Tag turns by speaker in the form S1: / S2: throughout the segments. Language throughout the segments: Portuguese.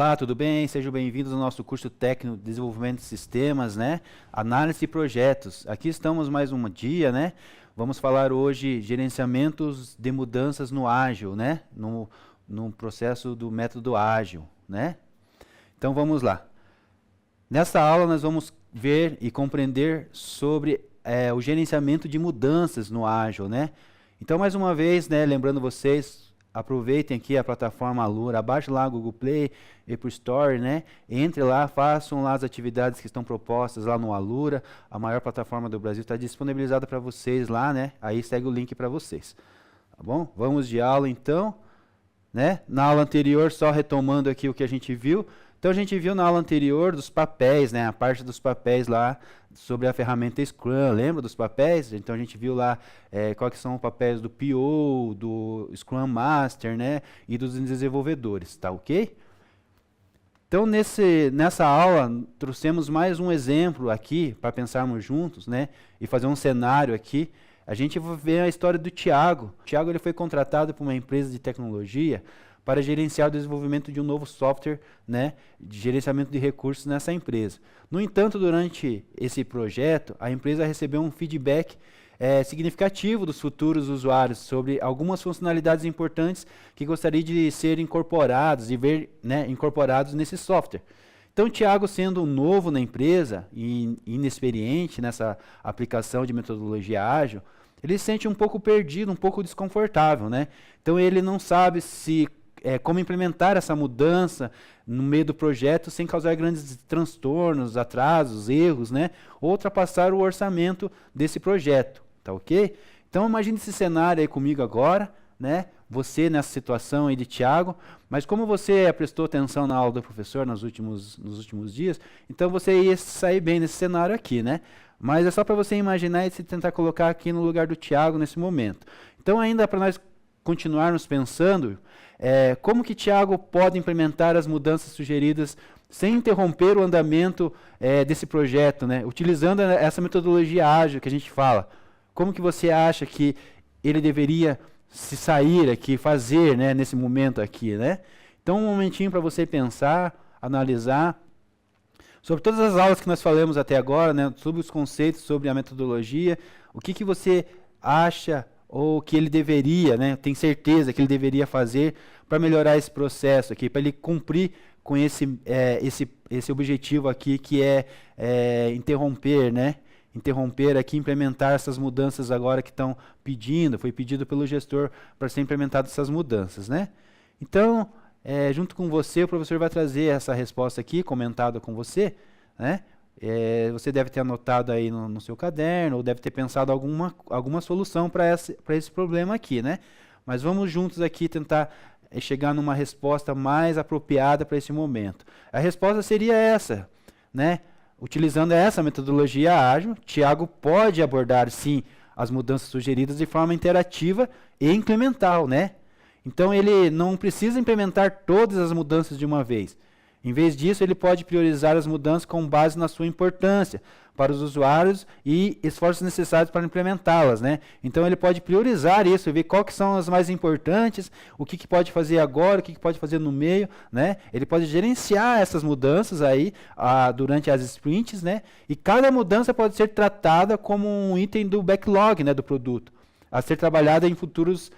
S1: Olá, tudo bem? Sejam bem-vindos ao nosso curso técnico de desenvolvimento de sistemas, né? Análise de projetos. Aqui estamos mais um dia, né? Vamos falar hoje gerenciamentos de mudanças no ágil, né? No processo do método ágil, né? Então vamos lá. Nessa aula nós vamos ver e compreender sobre o gerenciamento de mudanças no ágil, né? Então mais uma vez, né? Lembrando vocês, aproveitem aqui a plataforma Alura, abaixe lá o Google Play, Apple Store, né? Entre lá, façam lá as atividades que estão propostas lá no Alura, a maior plataforma do Brasil, está disponibilizada para vocês lá, né? Aí segue o link para vocês, tá bom? Vamos de aula então, né? Na aula anterior, só retomando aqui o que a gente viu. Então a gente viu na aula anterior dos papéis, né? A parte dos papéis lá sobre a ferramenta Scrum, lembra dos papéis? Então a gente viu lá quais são os papéis do PO, do Scrum Master, né? E dos desenvolvedores, tá ok? Então nessa aula trouxemos mais um exemplo aqui para pensarmos juntos, né? E fazer um cenário aqui. A gente vai ver a história do Thiago. O Thiago ele foi contratado por uma empresa de tecnologia para gerenciar o desenvolvimento de um novo software, né, de gerenciamento de recursos nessa empresa. No entanto, durante esse projeto, a empresa recebeu um feedback significativo dos futuros usuários sobre algumas funcionalidades importantes que gostaria de ser incorporados, de ver, né, incorporados nesse software. Então, o Thiago, sendo novo na empresa e inexperiente nessa aplicação de metodologia ágil, ele se sente um pouco perdido, um pouco desconfortável, né? Então, ele não sabe como implementar essa mudança no meio do projeto sem causar grandes transtornos, atrasos, erros, né? Ou ultrapassar o orçamento desse projeto, tá ok? Então imagine esse cenário aí comigo agora, né? Você nessa situação aí de Thiago, mas como você prestou atenção na aula do professor nos últimos dias, então você ia sair bem nesse cenário aqui, né? Mas é só para você imaginar e se tentar colocar aqui no lugar do Thiago nesse momento. Então ainda para nós continuarmos pensando, como que Thiago pode implementar as mudanças sugeridas sem interromper o andamento desse projeto, né? Utilizando essa metodologia ágil que a gente fala. Como que você acha que ele deveria se sair aqui, fazer, né, nesse momento aqui, né? Então um momentinho para você pensar, analisar sobre todas as aulas que nós falamos até agora, né, sobre os conceitos, sobre a metodologia, o que você acha ou que ele deveria, né, tem certeza que ele deveria fazer para melhorar esse processo aqui, para ele cumprir com esse objetivo aqui, que é interromper, né, interromper aqui, implementar essas mudanças agora que estão pedindo, foi pedido pelo gestor para ser implementado essas mudanças, né. Então, junto com você, o professor vai trazer essa resposta aqui, comentada com você, né. Você deve ter anotado aí no seu caderno, ou deve ter pensado alguma solução para esse problema aqui, né? Mas vamos juntos aqui tentar chegar numa resposta mais apropriada para esse momento. A resposta seria essa, né? Utilizando essa metodologia ágil, Thiago pode abordar, sim, as mudanças sugeridas de forma interativa e incremental, né? Então ele não precisa implementar todas as mudanças de uma vez. Em vez disso, ele pode priorizar as mudanças com base na sua importância para os usuários e esforços necessários para implementá-las, né? Então ele pode priorizar isso, ver quais que são as mais importantes, o que pode fazer agora, o que pode fazer no meio, né? Ele pode gerenciar essas mudanças aí durante as sprints, né? E cada mudança pode ser tratada como um item do backlog, né, do produto, a ser trabalhada em futuros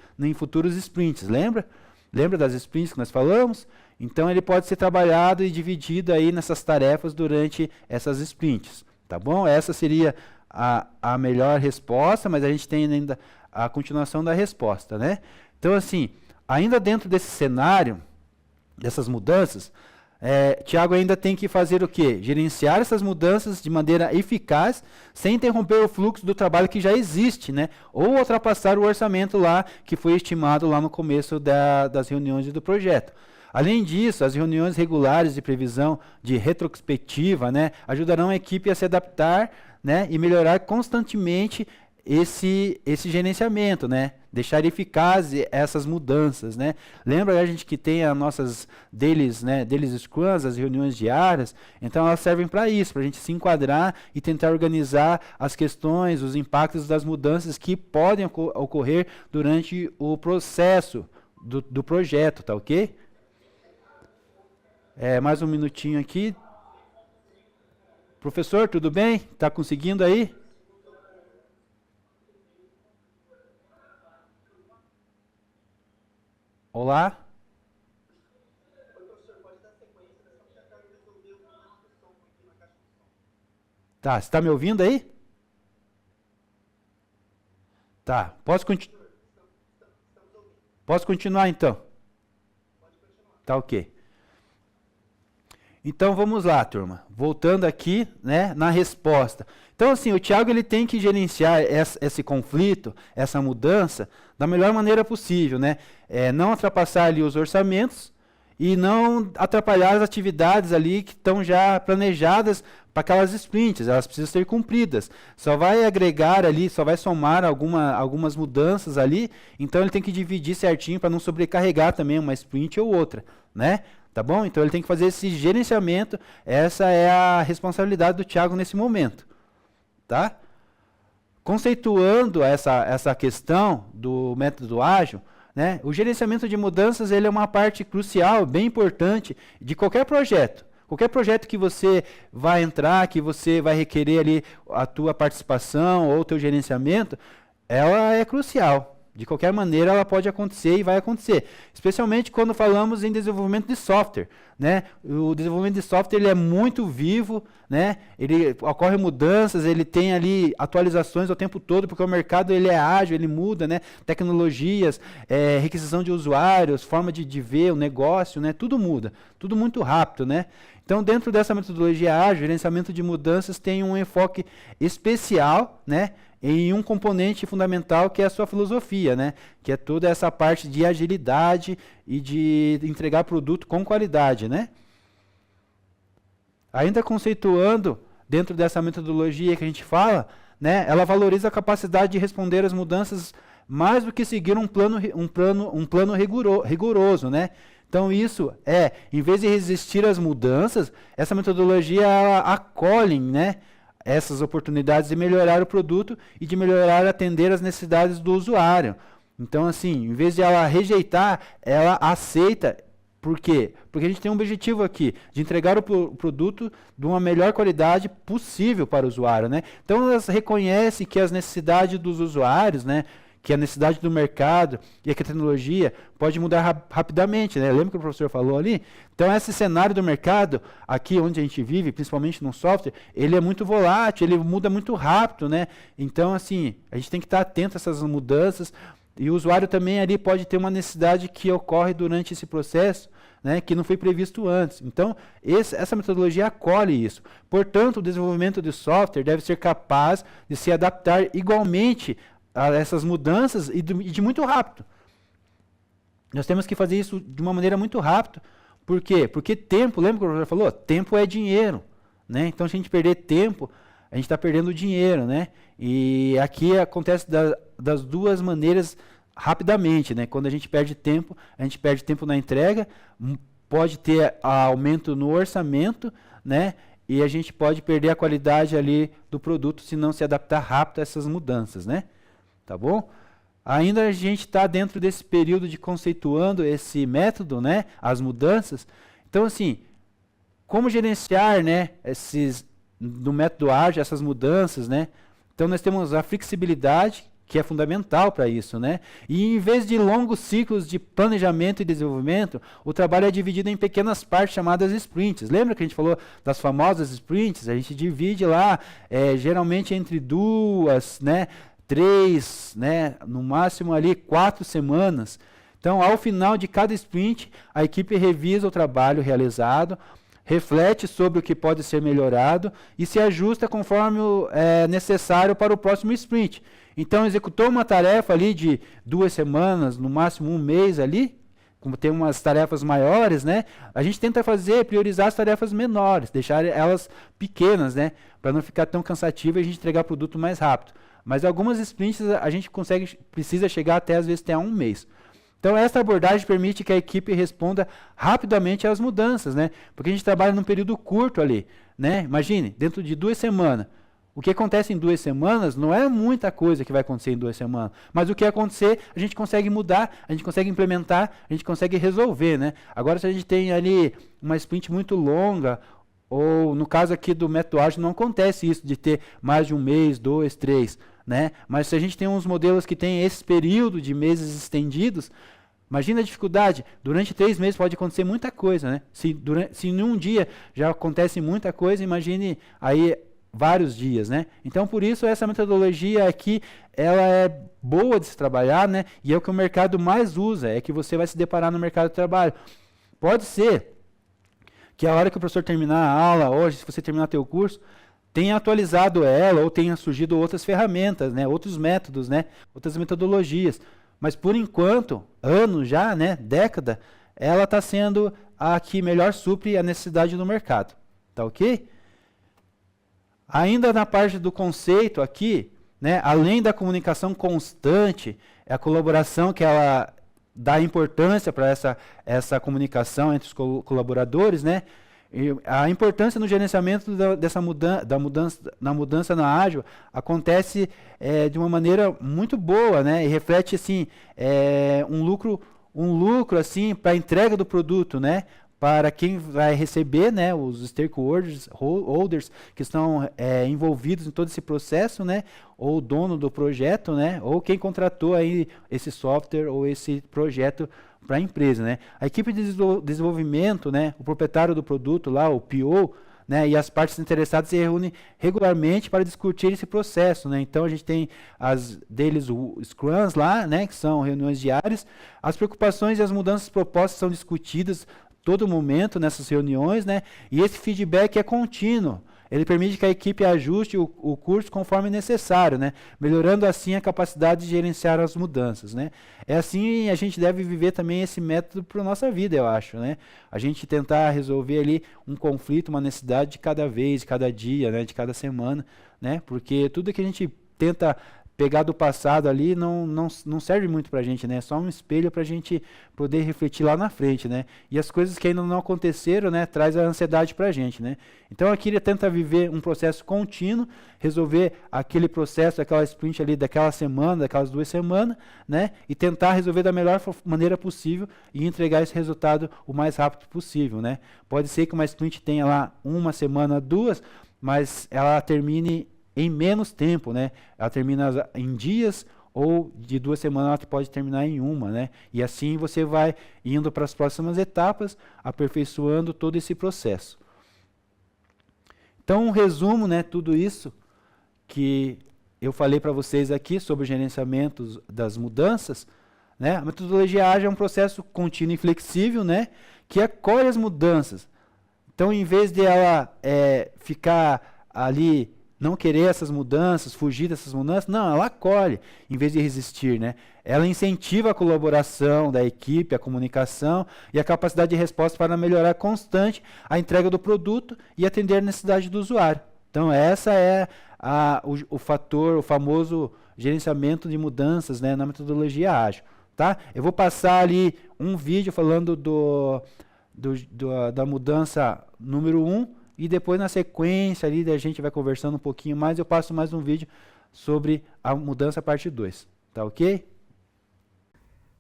S1: sprints, lembra? Lembra das sprints que nós falamos? Então ele pode ser trabalhado e dividido aí nessas tarefas durante essas sprints, tá bom? Essa seria a melhor resposta, mas a gente tem ainda a continuação da resposta, né? Então assim, ainda dentro desse cenário, dessas mudanças, Thiago ainda tem que fazer o quê? Gerenciar essas mudanças de maneira eficaz, sem interromper o fluxo do trabalho que já existe, né? Ou ultrapassar o orçamento lá que foi estimado lá no começo das reuniões do projeto. Além disso, as reuniões regulares de previsão de retrospectiva, né, ajudarão a equipe a se adaptar, né, e melhorar constantemente esse gerenciamento, né, deixar eficaz essas mudanças, né. Lembra a gente que tem as nossas dailies scrums, as reuniões diárias, então elas servem para isso, para a gente se enquadrar e tentar organizar as questões, os impactos das mudanças que podem ocorrer durante o processo do projeto, tá ok? Mais um minutinho aqui. Professor, tudo bem? Está conseguindo aí? Olá? Tá, você está me ouvindo aí? Tá, posso continuar então? Tá ok. Então vamos lá, turma. Voltando aqui, né, na resposta. Então, assim, o Thiago ele tem que gerenciar esse conflito, essa mudança, da melhor maneira possível, né? Não ultrapassar ali os orçamentos e não atrapalhar as atividades ali que estão já planejadas para aquelas sprints. Elas precisam ser cumpridas. Só vai agregar ali, só vai somar algumas mudanças ali. Então ele tem que dividir certinho para não sobrecarregar também uma sprint ou outra, né? Tá bom? Então ele tem que fazer esse gerenciamento. Essa é a responsabilidade do Thiago nesse momento. Tá? Conceituando essa questão do método ágil, né, o gerenciamento de mudanças ele é uma parte crucial, bem importante de qualquer projeto. Qualquer projeto que você vai entrar, que você vai requerer ali a tua participação ou o teu gerenciamento, ela é crucial. De qualquer maneira, ela pode acontecer e vai acontecer. Especialmente quando falamos em desenvolvimento de software, né? O desenvolvimento de software ele é muito vivo, né? Ele ocorre mudanças, ele tem ali atualizações o tempo todo, porque o mercado ele é ágil, ele muda, né? Tecnologias, requisição de usuários, forma de ver o negócio, né? Tudo muda, tudo muito rápido, né? Então, dentro dessa metodologia ágil, gerenciamento de mudanças tem um enfoque especial, né? Em um componente fundamental que é a sua filosofia, né? Que é toda essa parte de agilidade e de entregar produto com qualidade, né? Ainda conceituando dentro dessa metodologia que a gente fala, né? Ela valoriza a capacidade de responder às mudanças mais do que seguir um plano rigoroso, né? Então isso em vez de resistir às mudanças, essa metodologia ela acolhe, né? Essas oportunidades de melhorar o produto e de melhorar atender as necessidades do usuário. Então, assim, em vez de ela rejeitar, ela aceita. Por quê? Porque a gente tem um objetivo aqui, de entregar o produto de uma melhor qualidade possível para o usuário, né? Então, elas reconhecem que as necessidades dos usuários, né? Que a necessidade do mercado e a tecnologia pode mudar rapidamente, né? Lembra que o professor falou ali? Então, esse cenário do mercado, aqui onde a gente vive, principalmente no software, ele é muito volátil, ele muda muito rápido, né? Então, assim, a gente tem que estar atento a essas mudanças e o usuário também ali pode ter uma necessidade que ocorre durante esse processo, né, que não foi previsto antes. Então, essa metodologia acolhe isso. Portanto, o desenvolvimento de software deve ser capaz de se adaptar igualmente a essas mudanças e de muito rápido. Nós temos que fazer isso de uma maneira muito rápida. Por quê? Porque tempo, lembra que o professor falou? Tempo é dinheiro, né? Então, se a gente perder tempo, a gente está perdendo dinheiro, né? E aqui acontece das duas maneiras rapidamente, né? Quando a gente perde tempo na entrega, pode ter aumento no orçamento, né? E a gente pode perder a qualidade ali do produto se não se adaptar rápido a essas mudanças, né? Tá bom? Ainda a gente está dentro desse período de conceituando esse método, né? As mudanças. Então, assim, como gerenciar, né? No método ágil, essas mudanças, né? Então, nós temos a flexibilidade, que é fundamental para isso, né? E em vez de longos ciclos de planejamento e desenvolvimento, o trabalho é dividido em pequenas partes chamadas sprints. Lembra que a gente falou das famosas sprints? A gente divide lá, geralmente entre 2, né? 3, né, no máximo ali 4 semanas. Então, ao final de cada sprint, a equipe revisa o trabalho realizado, reflete sobre o que pode ser melhorado e se ajusta conforme é necessário para o próximo sprint. Então, executou uma tarefa ali de 2 semanas, no máximo 1 mês ali, como tem umas tarefas maiores, né? A gente tenta priorizar as tarefas menores, deixar elas pequenas, né? Para não ficar tão cansativo e a gente entregar produto mais rápido. Mas algumas sprints a gente precisa chegar até às vezes até 1 mês. Então essa abordagem permite que a equipe responda rapidamente às mudanças, né? Porque a gente trabalha num período curto ali, né? Imagine, dentro de 2 semanas, O que acontece em 2 semanas não é muita coisa que vai acontecer em 2 semanas. Mas o que acontecer, a gente consegue mudar, a gente consegue implementar, a gente consegue resolver, né? Agora, se a gente tem ali uma sprint muito longa, ou no caso aqui do método ágil, não acontece isso de ter mais de 1 mês, 2, 3, né? Mas se a gente tem uns modelos que tem esse período de meses estendidos, imagina a dificuldade. Durante 3 meses pode acontecer muita coisa, né? Se em um dia já acontece muita coisa, imagine aí vários dias, né? Então, por isso, essa metodologia aqui, ela é boa de se trabalhar, né? E é o que o mercado mais usa, é que você vai se deparar no mercado de trabalho. Pode ser que a hora que o professor terminar a aula, hoje, se você terminar teu curso, tenha atualizado ela, ou tenha surgido outras ferramentas, né? Outros métodos, né? Outras metodologias. Mas, por enquanto, anos já, né? Década, ela está sendo a que melhor supre a necessidade do mercado. Tá ok? Ainda na parte do conceito aqui, né, além da comunicação constante, a colaboração que ela dá importância para essa comunicação entre os colaboradores, né, e a importância no gerenciamento da mudança na ágil acontece de uma maneira muito boa, né, e reflete assim, um lucro assim, para a entrega do produto, né, para quem vai receber, né, os stakeholders que estão envolvidos em todo esse processo, né, ou o dono do projeto, né, ou quem contratou aí esse software ou esse projeto para a empresa, né. A equipe de desenvolvimento, né, o proprietário do produto lá, o PO, né, e as partes interessadas se reúnem regularmente para discutir esse processo, né. Então a gente tem deles Scrums lá, né, que são reuniões diárias. As preocupações e as mudanças propostas são discutidas todo momento nessas reuniões, né? E esse feedback é contínuo. Ele permite que a equipe ajuste o curso conforme necessário, né? Melhorando assim a capacidade de gerenciar as mudanças, né? É assim a gente deve viver também esse método para a nossa vida, eu acho, né? A gente tentar resolver ali um conflito, uma necessidade de cada vez, de cada dia, né? De cada semana, né? Porque tudo que a gente tenta pegar do passado ali não serve muito para a gente, né? É só um espelho para a gente poder refletir lá na frente, né? E as coisas que ainda não aconteceram, né? Traz a ansiedade para a gente, né? Então aqui ele tenta viver um processo contínuo, resolver aquele processo, aquela sprint ali daquela semana, daquelas 2 semanas, né? E tentar resolver da melhor maneira possível e entregar esse resultado o mais rápido possível, né? Pode ser que uma sprint tenha lá 1 semana, 2, mas ela termine em menos tempo, né? Ela termina em dias ou de 2 semanas ela pode terminar em 1, né? E assim você vai indo para as próximas etapas, aperfeiçoando todo esse processo. Então, um resumo, né? Tudo isso que eu falei para vocês aqui sobre o gerenciamento das mudanças, né? A metodologia ágil é um processo contínuo e flexível, né? Que acolhe as mudanças. Então, em vez de ela ficar ali não querer essas mudanças, fugir dessas mudanças, não, ela acolhe, em vez de resistir, né? Ela incentiva a colaboração da equipe, a comunicação e a capacidade de resposta para melhorar constante a entrega do produto e atender a necessidade do usuário. Então, essa é o fator, o famoso gerenciamento de mudanças, né, na metodologia ágil, tá? Eu vou passar ali um vídeo falando da mudança número 1, e depois na sequência ali a gente vai conversando um pouquinho mais, eu passo mais um vídeo sobre a mudança parte 2, tá ok?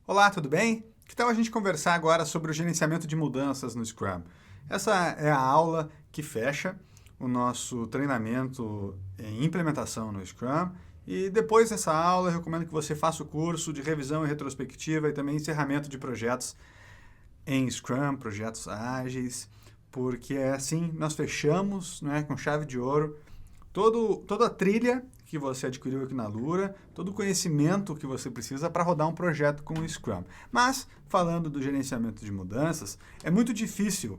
S2: Olá, tudo bem? Que tal a gente conversar agora sobre o gerenciamento de mudanças no Scrum? Essa é a aula que fecha o nosso treinamento em implementação no Scrum, e depois dessa aula eu recomendo que você faça o curso de revisão e retrospectiva e também encerramento de projetos em Scrum, projetos ágeis, porque assim nós fechamos, né, com chave de ouro toda a trilha que você adquiriu aqui na Lura, todo o conhecimento que você precisa para rodar um projeto com o Scrum. Mas, falando do gerenciamento de mudanças, é muito difícil,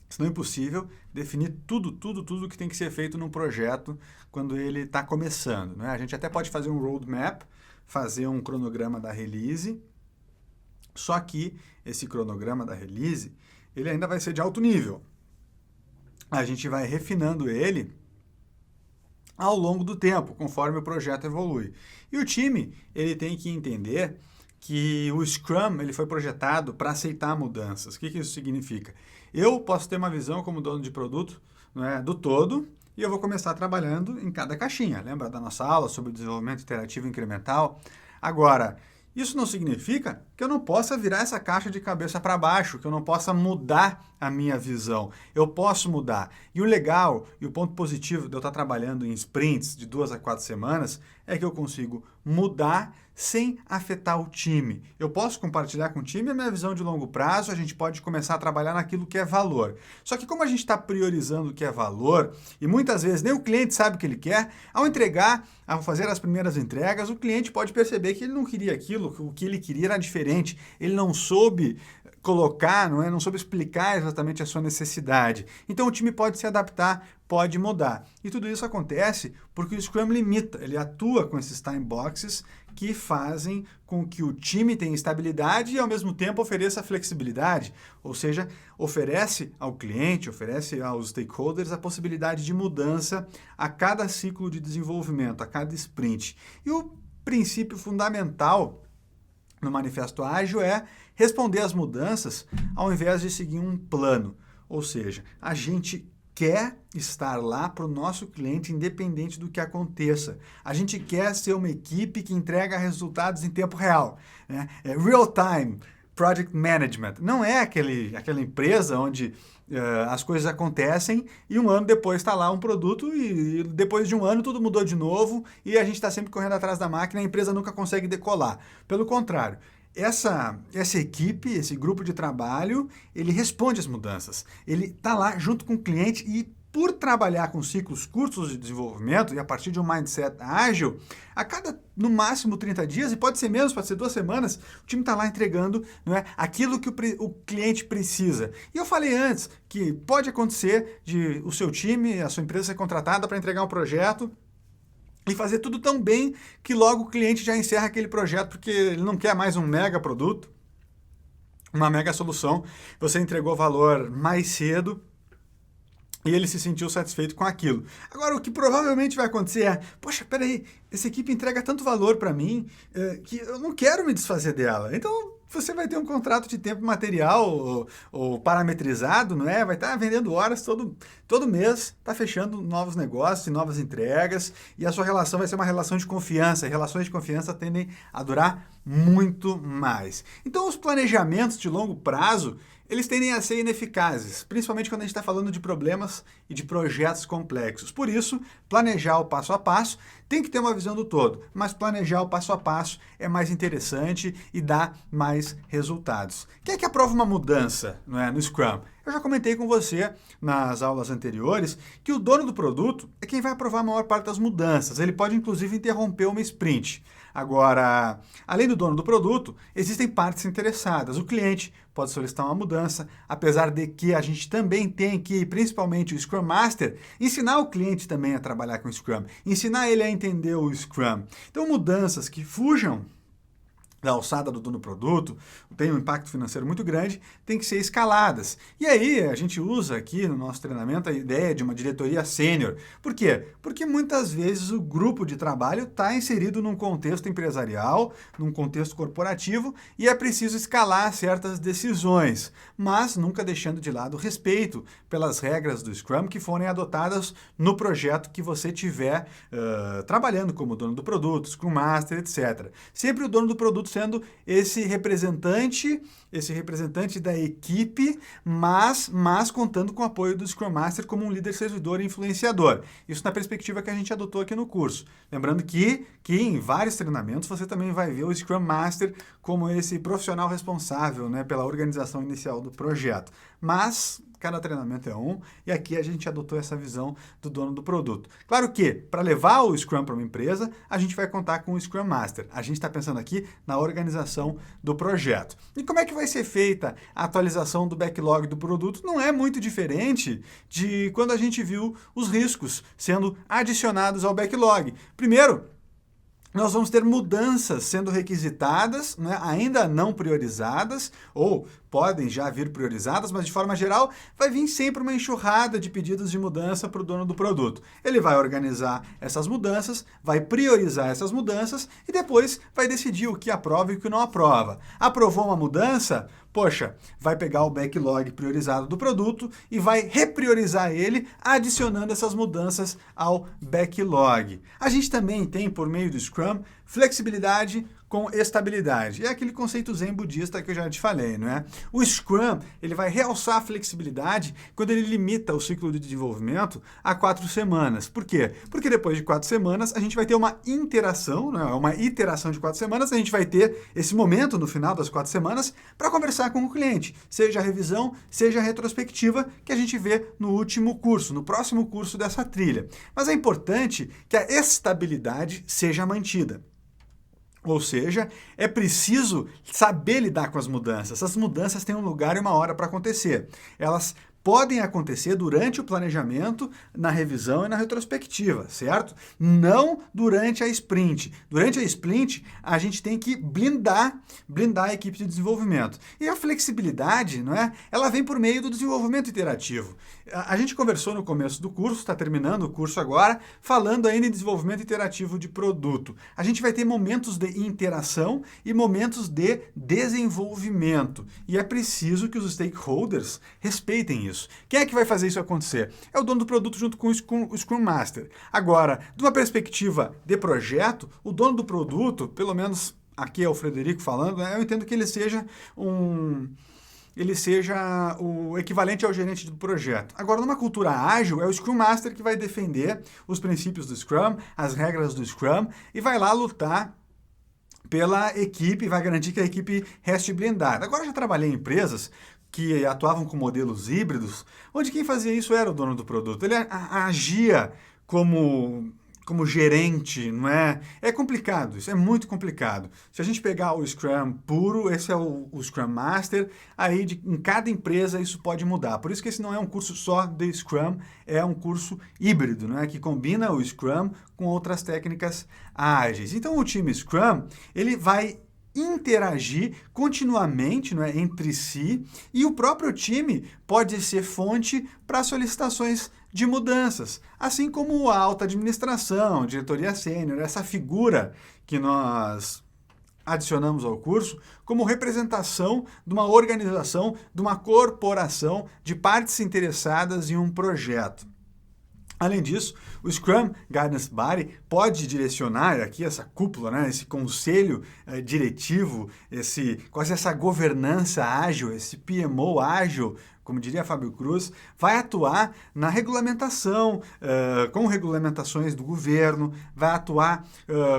S2: se não impossível, definir tudo que tem que ser feito num projeto quando ele está começando, né? A gente até pode fazer um roadmap, fazer um cronograma da release, só que esse cronograma da release ele ainda vai ser de alto nível. A gente vai refinando ele ao longo do tempo, conforme o projeto evolui. E o time, ele tem que entender que o Scrum ele foi projetado para aceitar mudanças. O que isso significa? Eu posso ter uma visão como dono de produto, não é, do todo, e eu vou começar trabalhando em cada caixinha. Lembra da nossa aula sobre desenvolvimento iterativo incremental? Agora, isso não significa que eu não possa virar essa caixa de cabeça para baixo, que eu não possa mudar a minha visão. Eu posso mudar. E o legal e o ponto positivo de eu estar trabalhando em sprints de 2 a 4 semanas é que eu consigo mudar sem afetar o time. Eu posso compartilhar com o time a minha visão de longo prazo, a gente pode começar a trabalhar naquilo que é valor. Só que como a gente está priorizando o que é valor, e muitas vezes nem o cliente sabe o que ele quer, ao entregar, ao fazer as primeiras entregas, o cliente pode perceber que ele não queria aquilo, que o que ele queria era diferente, ele não soube colocar, não soube explicar exatamente a sua necessidade. Então o time pode se adaptar, pode mudar. E tudo isso acontece porque o Scrum limita, ele atua com esses time boxes que fazem com que o time tenha estabilidade e ao mesmo tempo ofereça flexibilidade, ou seja, oferece ao cliente, oferece aos stakeholders a possibilidade de mudança a cada ciclo de desenvolvimento, a cada sprint. E o princípio fundamental no Manifesto Ágil é responder às mudanças ao invés de seguir um plano. Ou seja, a gente quer estar lá para o nosso cliente independente do que aconteça. A gente quer ser uma equipe que entrega resultados em tempo real. Né? É real time project management. Não é aquela empresa onde as coisas acontecem e um ano depois está lá um produto e depois de um ano tudo mudou de novo e a gente está sempre correndo atrás da máquina e a empresa nunca consegue decolar. Pelo contrário, essa equipe, esse grupo de trabalho, ele responde às mudanças. Ele está lá junto com o cliente e por trabalhar com ciclos curtos de desenvolvimento e a partir de um mindset ágil, a cada, no máximo, 30 dias, e pode ser menos, pode ser 2 semanas, o time está lá entregando, não é, aquilo que o cliente precisa. E eu falei antes que pode acontecer de o seu time, a sua empresa ser contratada para entregar um projeto e fazer tudo tão bem que logo o cliente já encerra aquele projeto porque ele não quer mais um mega produto, uma mega solução. Você entregou valor mais cedo e ele se sentiu satisfeito com aquilo. Agora, o que provavelmente vai acontecer é, poxa, peraí, essa equipe entrega tanto valor para mim que eu não quero me desfazer dela. Então, você vai ter um contrato de tempo material ou parametrizado, não é? Vai estar vendendo horas todo mês, está fechando novos negócios e novas entregas, e a sua relação vai ser uma relação de confiança. E relações de confiança tendem a durar muito mais. Então, os planejamentos de longo prazo, eles tendem a ser ineficazes, principalmente quando a gente está falando de problemas e de projetos complexos. Por isso, planejar o passo a passo tem que ter uma visão do todo, mas planejar o passo a passo é mais interessante e dá mais resultados. Quem é que aprova uma mudança, não é, no Scrum? Eu já comentei com você nas aulas anteriores que o dono do produto é quem vai aprovar a maior parte das mudanças. Ele pode, inclusive, interromper uma sprint. Agora, além do dono do produto, existem partes interessadas. O cliente pode solicitar uma mudança, apesar de que a gente também tem que, principalmente o Scrum Master, ensinar o cliente também a trabalhar com o Scrum, ensinar ele a entender o Scrum. Então, mudanças que fujam da alçada do dono do produto, tem um impacto financeiro muito grande, tem que ser escaladas. E aí a gente usa aqui no nosso treinamento a ideia de uma diretoria sênior. Por quê? Porque muitas vezes o grupo de trabalho está inserido num contexto empresarial, num contexto corporativo, e é preciso escalar certas decisões, mas nunca deixando de lado o respeito pelas regras do Scrum que forem adotadas no projeto que você tiver trabalhando como dono do produto, Scrum Master, etc. Sempre o dono do produto sendo esse representante da equipe, mas contando com o apoio do Scrum Master como um líder servidor e influenciador. Isso na perspectiva que a gente adotou aqui no curso. Lembrando que em vários treinamentos você também vai ver o Scrum Master como esse profissional responsável, né, pela organização inicial do projeto. Mas cada treinamento é um, e aqui a gente adotou essa visão do dono do produto. Claro que, para levar o Scrum para uma empresa, a gente vai contar com o Scrum Master. A gente está pensando aqui na organização do projeto. E como é que vai ser feita a atualização do backlog do produto? Não é muito diferente de quando a gente viu os riscos sendo adicionados ao backlog. Primeiro, nós vamos ter mudanças sendo requisitadas, né, ainda não priorizadas, ou podem já vir priorizadas, mas de forma geral vai vir sempre uma enxurrada de pedidos de mudança para o dono do produto. Ele vai organizar essas mudanças, vai priorizar essas mudanças e depois vai decidir o que aprova e o que não aprova. Aprovou uma mudança? Poxa, vai pegar o backlog priorizado do produto e vai repriorizar ele, adicionando essas mudanças ao backlog. A gente também tem, por meio do Scrum, flexibilidade com estabilidade. É aquele conceito zen budista que eu já te falei, não é? O Scrum, ele vai realçar a flexibilidade quando ele limita o ciclo de desenvolvimento a 4 semanas. Por quê? Porque depois de 4 semanas, a gente vai ter uma interação, né? Uma iteração de 4 semanas, a gente vai ter esse momento no final das 4 semanas para conversar com o cliente, seja a revisão, seja a retrospectiva que a gente vê no último curso, no próximo curso dessa trilha. Mas é importante que a estabilidade seja mantida. Ou seja, é preciso saber lidar com as mudanças. As mudanças têm um lugar e uma hora para acontecer. Elas podem acontecer durante o planejamento, na revisão e na retrospectiva, certo? Não durante a sprint. Durante a sprint, a gente tem que blindar a equipe de desenvolvimento. E a flexibilidade, não é? Ela vem por meio do desenvolvimento iterativo. A gente conversou no começo do curso, está terminando o curso agora, falando ainda em desenvolvimento iterativo de produto. A gente vai ter momentos de interação e momentos de desenvolvimento. E é preciso que os stakeholders respeitem isso. Quem é que vai fazer isso acontecer? É o dono do produto junto com o Scrum Master. Agora, de uma perspectiva de projeto, o dono do produto, pelo menos aqui é o Frederico falando, né, eu entendo que ele seja o equivalente ao gerente do projeto. Agora, numa cultura ágil, é o Scrum Master que vai defender os princípios do Scrum, as regras do Scrum, e vai lá lutar pela equipe, vai garantir que a equipe reste blindada. Agora, eu já trabalhei em empresas que atuavam com modelos híbridos, onde quem fazia isso era o dono do produto. Ele agia como gerente, não é? É complicado, isso é muito complicado. Se a gente pegar o Scrum puro, esse é o Scrum Master, aí em cada empresa isso pode mudar. Por isso que esse não é um curso só de Scrum, é um curso híbrido, não é? Que combina o Scrum com outras técnicas ágeis. Então o time Scrum, ele vai interagir continuamente, não é, entre si, e o próprio time pode ser fonte para solicitações de mudanças, assim como a alta administração, diretoria sênior, essa figura que nós adicionamos ao curso como representação de uma organização, de uma corporação, de partes interessadas em um projeto. Além disso, o Scrum Guidance Body pode direcionar aqui essa cúpula, né, esse conselho diretivo, quase essa governança ágil, esse PMO ágil, como diria Fábio Cruz, vai atuar na regulamentação, com regulamentações do governo, vai atuar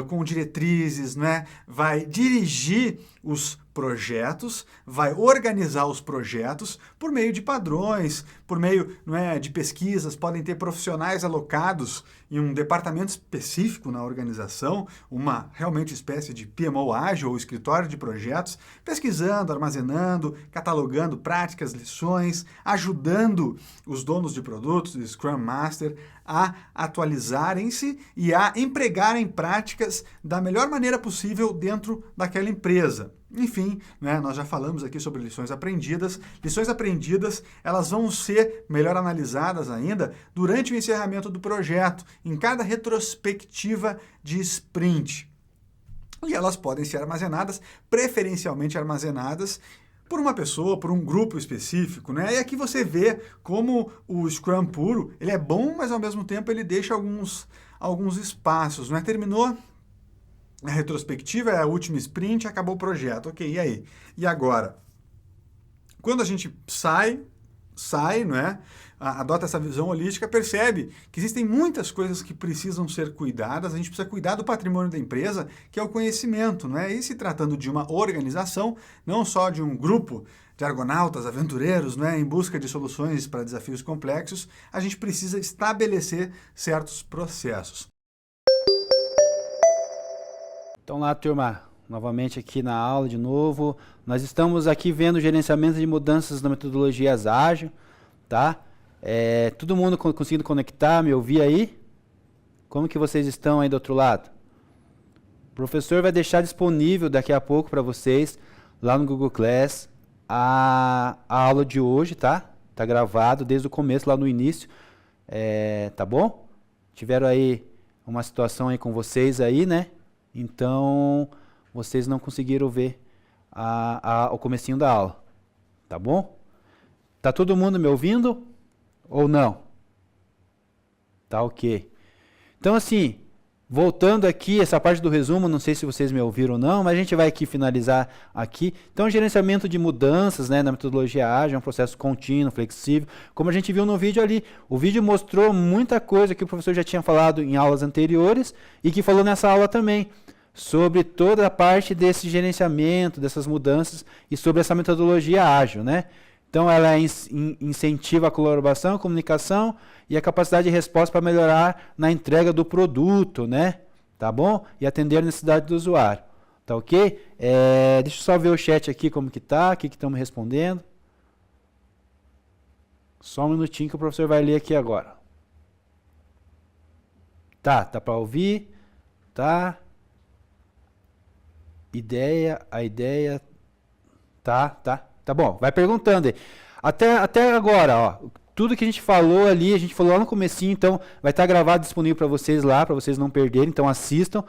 S2: com diretrizes, né, vai dirigir os projetos, vai organizar os projetos por meio de padrões, por meio, não é, de pesquisas, podem ter profissionais alocados em um departamento específico na organização, uma realmente espécie de PMO ágil ou escritório de projetos, pesquisando, armazenando, catalogando práticas, lições, ajudando os donos de produtos, o Scrum Master, a atualizarem-se e a empregarem práticas da melhor maneira possível dentro daquela empresa. Enfim, né, nós já falamos aqui sobre lições aprendidas. Lições aprendidas, elas vão ser melhor analisadas ainda durante o encerramento do projeto, em cada retrospectiva de sprint. E elas podem ser armazenadas, preferencialmente armazenadas por uma pessoa, por um grupo específico, né? E aqui você vê como o Scrum puro, ele é bom, mas ao mesmo tempo ele deixa alguns espaços, né? Terminou a retrospectiva, é a última sprint, acabou o projeto. Ok, e aí? E agora? Quando a gente sai, não é? Adota essa visão holística, percebe que existem muitas coisas que precisam ser cuidadas, a gente precisa cuidar do patrimônio da empresa, que é o conhecimento, não é? E se tratando de uma organização, não só de um grupo de argonautas, aventureiros, não é? Em busca de soluções para desafios complexos, a gente precisa estabelecer certos processos.
S1: Então lá, turma, novamente aqui na aula de novo. Nós estamos aqui vendo o gerenciamento de mudanças na metodologias ágil, tá? Todo mundo conseguindo conectar, me ouvir aí? Como que vocês estão aí do outro lado? professor vai deixar disponível daqui a pouco para vocês, lá no Google Class, a aula de hoje, tá? Tá gravado desde o começo, lá no início, tá bom? Tiveram aí uma situação aí com vocês aí, né? Então, vocês não conseguiram ver o comecinho da aula, tá bom? Tá todo mundo me ouvindo ou não? Tá ok. Então, assim, voltando aqui, essa parte do resumo, não sei se vocês me ouviram ou não, mas a gente vai aqui finalizar aqui. Então, gerenciamento de mudanças, né, na metodologia ágil, é um processo contínuo, flexível. Como a gente viu no vídeo ali, o vídeo mostrou muita coisa que o professor já tinha falado em aulas anteriores e que falou nessa aula também, sobre toda a parte desse gerenciamento, dessas mudanças e sobre essa metodologia ágil, né? Então, ela incentiva a colaboração, a comunicação e a capacidade de resposta para melhorar na entrega do produto, né? Tá bom? E atender a necessidade do usuário. Tá ok? Deixa eu só ver o chat aqui como que tá, o que estão me respondendo. Só um minutinho que o professor vai ler aqui agora. Tá para ouvir? Tá. A ideia... Tá bom, vai perguntando aí. Até agora, ó, tudo que a gente falou ali, a gente falou lá no comecinho, então vai estar gravado disponível para vocês lá, para vocês não perderem, então assistam.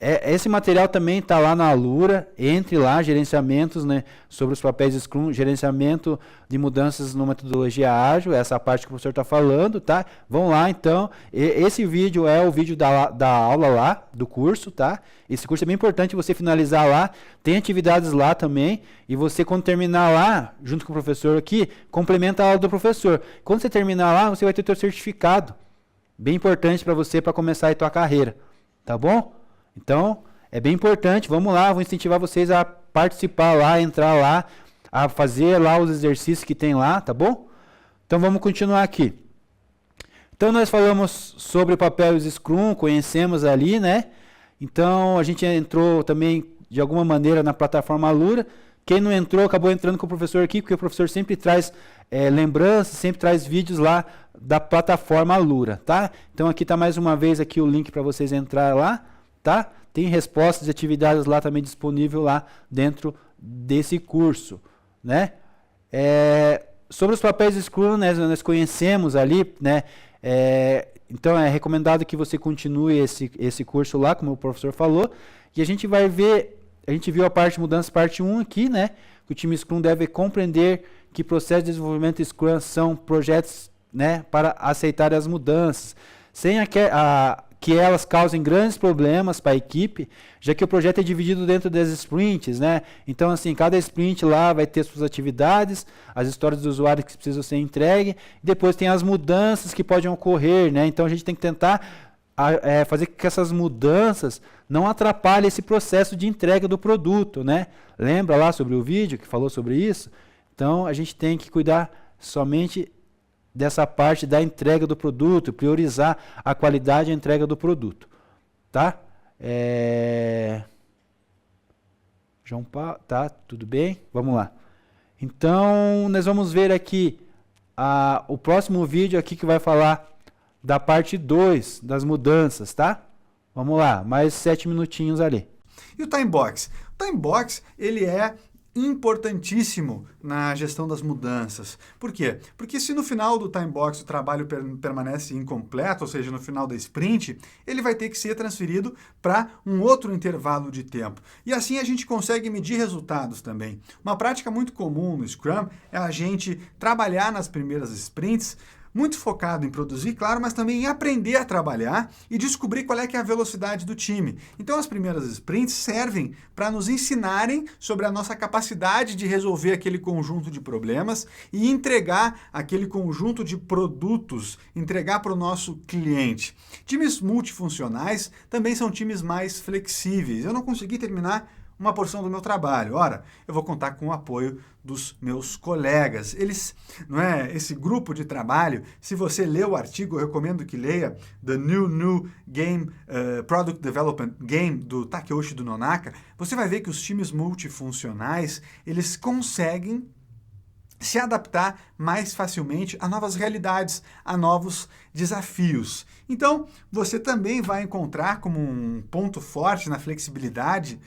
S1: Esse material também está lá na Alura, entre lá, gerenciamentos, né, sobre os papéis Scrum, gerenciamento de mudanças na metodologia ágil, essa parte que o professor está falando, tá? Vão lá, então, esse vídeo é o vídeo da aula lá, do curso, tá? Esse curso é bem importante você finalizar lá, tem atividades lá também, e você quando terminar lá, junto com o professor aqui, complementa a aula do professor. Quando você terminar lá, você vai ter o seu certificado, bem importante para você, para começar aí a tua carreira, tá bom? Então, é bem importante, vamos lá, vou incentivar vocês a participar lá, entrar lá, a fazer lá os exercícios que tem lá, tá bom? Então, vamos continuar aqui. Então, nós falamos sobre o papel Scrum, conhecemos ali, né? Então, a gente entrou também, de alguma maneira, na plataforma Alura. Quem não entrou, acabou entrando com o professor aqui, porque o professor sempre traz lembranças, sempre traz vídeos lá da plataforma Alura, tá? Então, aqui está mais uma vez aqui o link para vocês entrar lá. Tá? Tem respostas e atividades lá também disponível lá dentro desse curso, né? Sobre os papéis Scrum, né, nós conhecemos ali, né? Então é recomendado que você continue esse curso lá, como o professor falou, e a gente vai ver, a gente viu a parte de mudança, parte 1 aqui, né? Que o time Scrum deve compreender que processos de desenvolvimento Scrum são projetos, né, para aceitar as mudanças, sem que elas causem grandes problemas para a equipe, já que o projeto é dividido dentro das sprints, né? Então, assim, cada sprint lá vai ter suas atividades, as histórias do usuário que precisam ser entregues, depois tem as mudanças que podem ocorrer, né? Então, a gente tem que tentar fazer com que essas mudanças não atrapalhem esse processo de entrega do produto, né? Lembra lá sobre o vídeo que falou sobre isso? Então, a gente tem que cuidar somente dessa parte da entrega do produto, priorizar a qualidade e a entrega do produto, tá? João Paulo, tá? Tudo bem? Vamos lá. Então, nós vamos ver aqui o próximo vídeo aqui que vai falar da parte 2 das mudanças, tá? Vamos lá, mais 7 minutinhos ali.
S2: E o Timebox? O Timebox, ele é importantíssimo na gestão das mudanças. Por quê? Porque se no final do Timebox o trabalho permanece incompleto, ou seja, no final da sprint, ele vai ter que ser transferido para um outro intervalo de tempo. E assim a gente consegue medir resultados também. Uma prática muito comum no Scrum é a gente trabalhar nas primeiras sprints, muito focado em produzir, claro, mas também em aprender a trabalhar e descobrir qual é que é a velocidade do time. Então as primeiras sprints servem para nos ensinarem sobre a nossa capacidade de resolver aquele conjunto de problemas e entregar aquele conjunto de produtos, entregar para o nosso cliente. Times multifuncionais também são times mais flexíveis. Eu não consegui terminar uma porção do meu trabalho. Ora, eu vou contar com o apoio dos meus colegas. Esse grupo de trabalho, se você lê o artigo, eu recomendo que leia The New Game, Product Development Game, do Takeyoshi do Nonaka, você vai ver que os times multifuncionais, eles conseguem se adaptar mais facilmente a novas realidades, a novos desafios. Então, você também vai encontrar como um ponto forte na flexibilidade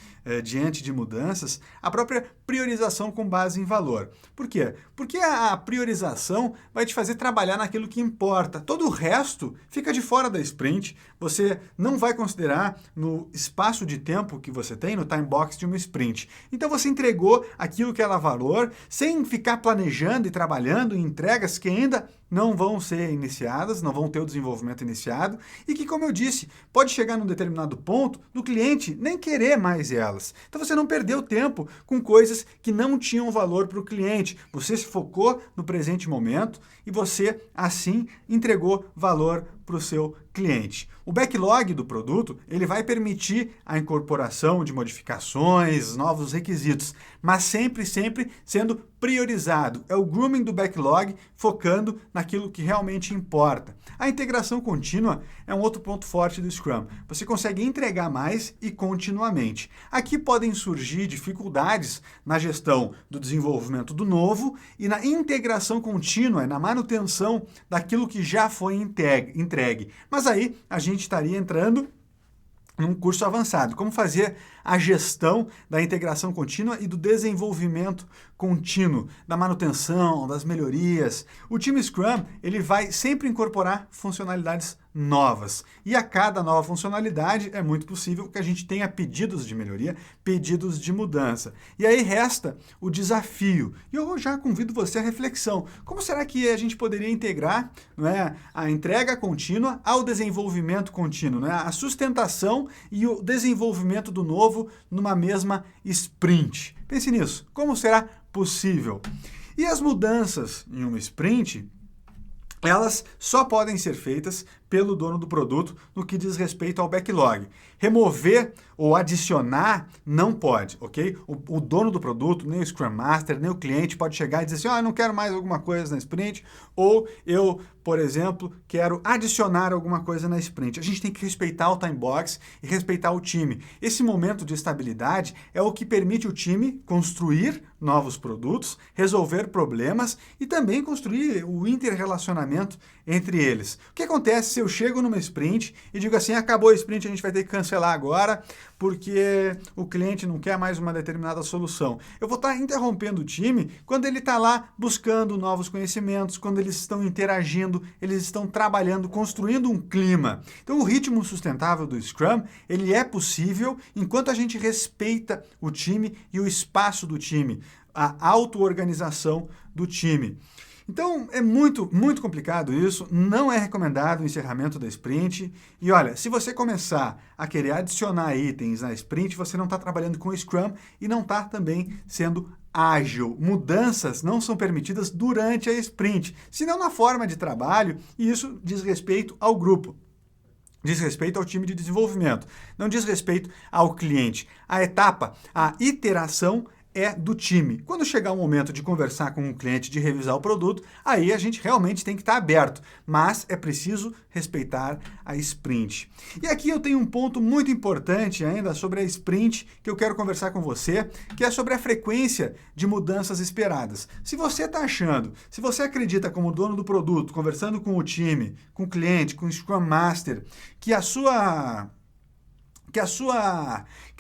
S2: diante de mudanças a própria priorização com base em valor. Por quê? Porque a priorização vai te fazer trabalhar naquilo que importa. Todo o resto fica de fora da sprint. Você não vai considerar no espaço de tempo que você tem, no time box de uma sprint. Então você entregou aquilo que era valor, sem ficar planejando e trabalhando em entregas que ainda não vão ser iniciadas, não vão ter o desenvolvimento iniciado e que, como eu disse, pode chegar num determinado ponto do cliente nem querer mais elas. Então você não perdeu tempo com coisas que não tinham valor para o cliente. Você se focou no presente momento e você, assim, entregou valor para o seu cliente. O backlog do produto, ele vai permitir a incorporação de modificações, novos requisitos, mas sempre sendo priorizado. É o grooming do backlog, focando naquilo que realmente importa. A integração contínua é um outro ponto forte do Scrum. Você consegue entregar mais e continuamente. Aqui podem surgir dificuldades na gestão do desenvolvimento do novo e na integração contínua, na manutenção daquilo que já foi entregue. Mas aí a gente estaria entrando num curso avançado, como fazer a gestão da integração contínua e do desenvolvimento contínuo, da manutenção, das melhorias. O time Scrum, ele vai sempre incorporar funcionalidades novas. E a cada nova funcionalidade é muito possível que a gente tenha pedidos de melhoria, pedidos de mudança. E aí resta o desafio. E eu já convido você à reflexão. Como será que a gente poderia integrar, não é, a entrega contínua ao desenvolvimento contínuo, não é? A sustentação e o desenvolvimento do novo numa mesma sprint? Pense nisso. Como será possível? E as mudanças em uma sprint, elas só podem ser feitas pelo dono do produto no que diz respeito ao backlog. Remover ou adicionar não pode, ok? O dono do produto, nem o Scrum Master, nem o cliente pode chegar e dizer assim, eu não quero mais alguma coisa na sprint, ou eu, por exemplo, quero adicionar alguma coisa na sprint. A gente tem que respeitar o time box e respeitar o time. Esse momento de estabilidade é o que permite o time construir novos produtos, resolver problemas e também construir o interrelacionamento entre eles. O que acontece se eu chego numa sprint e digo assim, acabou a sprint, a gente vai ter que cancelar agora porque o cliente não quer mais uma determinada solução. Eu vou estar interrompendo o time quando ele está lá buscando novos conhecimentos, quando eles estão interagindo, eles estão trabalhando, construindo um clima. Então o ritmo sustentável do Scrum, ele é possível enquanto a gente respeita o time e o espaço do time, a auto-organização do time. Então, é muito complicado isso, não é recomendado o encerramento da sprint. E olha, se você começar a querer adicionar itens na sprint, você não está trabalhando com Scrum e não está também sendo ágil. Mudanças não são permitidas durante a sprint, senão na forma de trabalho, e isso diz respeito ao grupo. Diz respeito ao time de desenvolvimento, não diz respeito ao cliente. A etapa, a iteração é do time. Quando chegar o momento de conversar com o cliente, de revisar o produto, aí a gente realmente tem que estar aberto, mas é preciso respeitar a sprint. E aqui eu tenho um ponto muito importante ainda sobre a sprint que eu quero conversar com você, que é sobre a frequência de mudanças esperadas. Se você está achando, se você acredita como dono do produto, conversando com o time, com o cliente, com o Scrum Master, que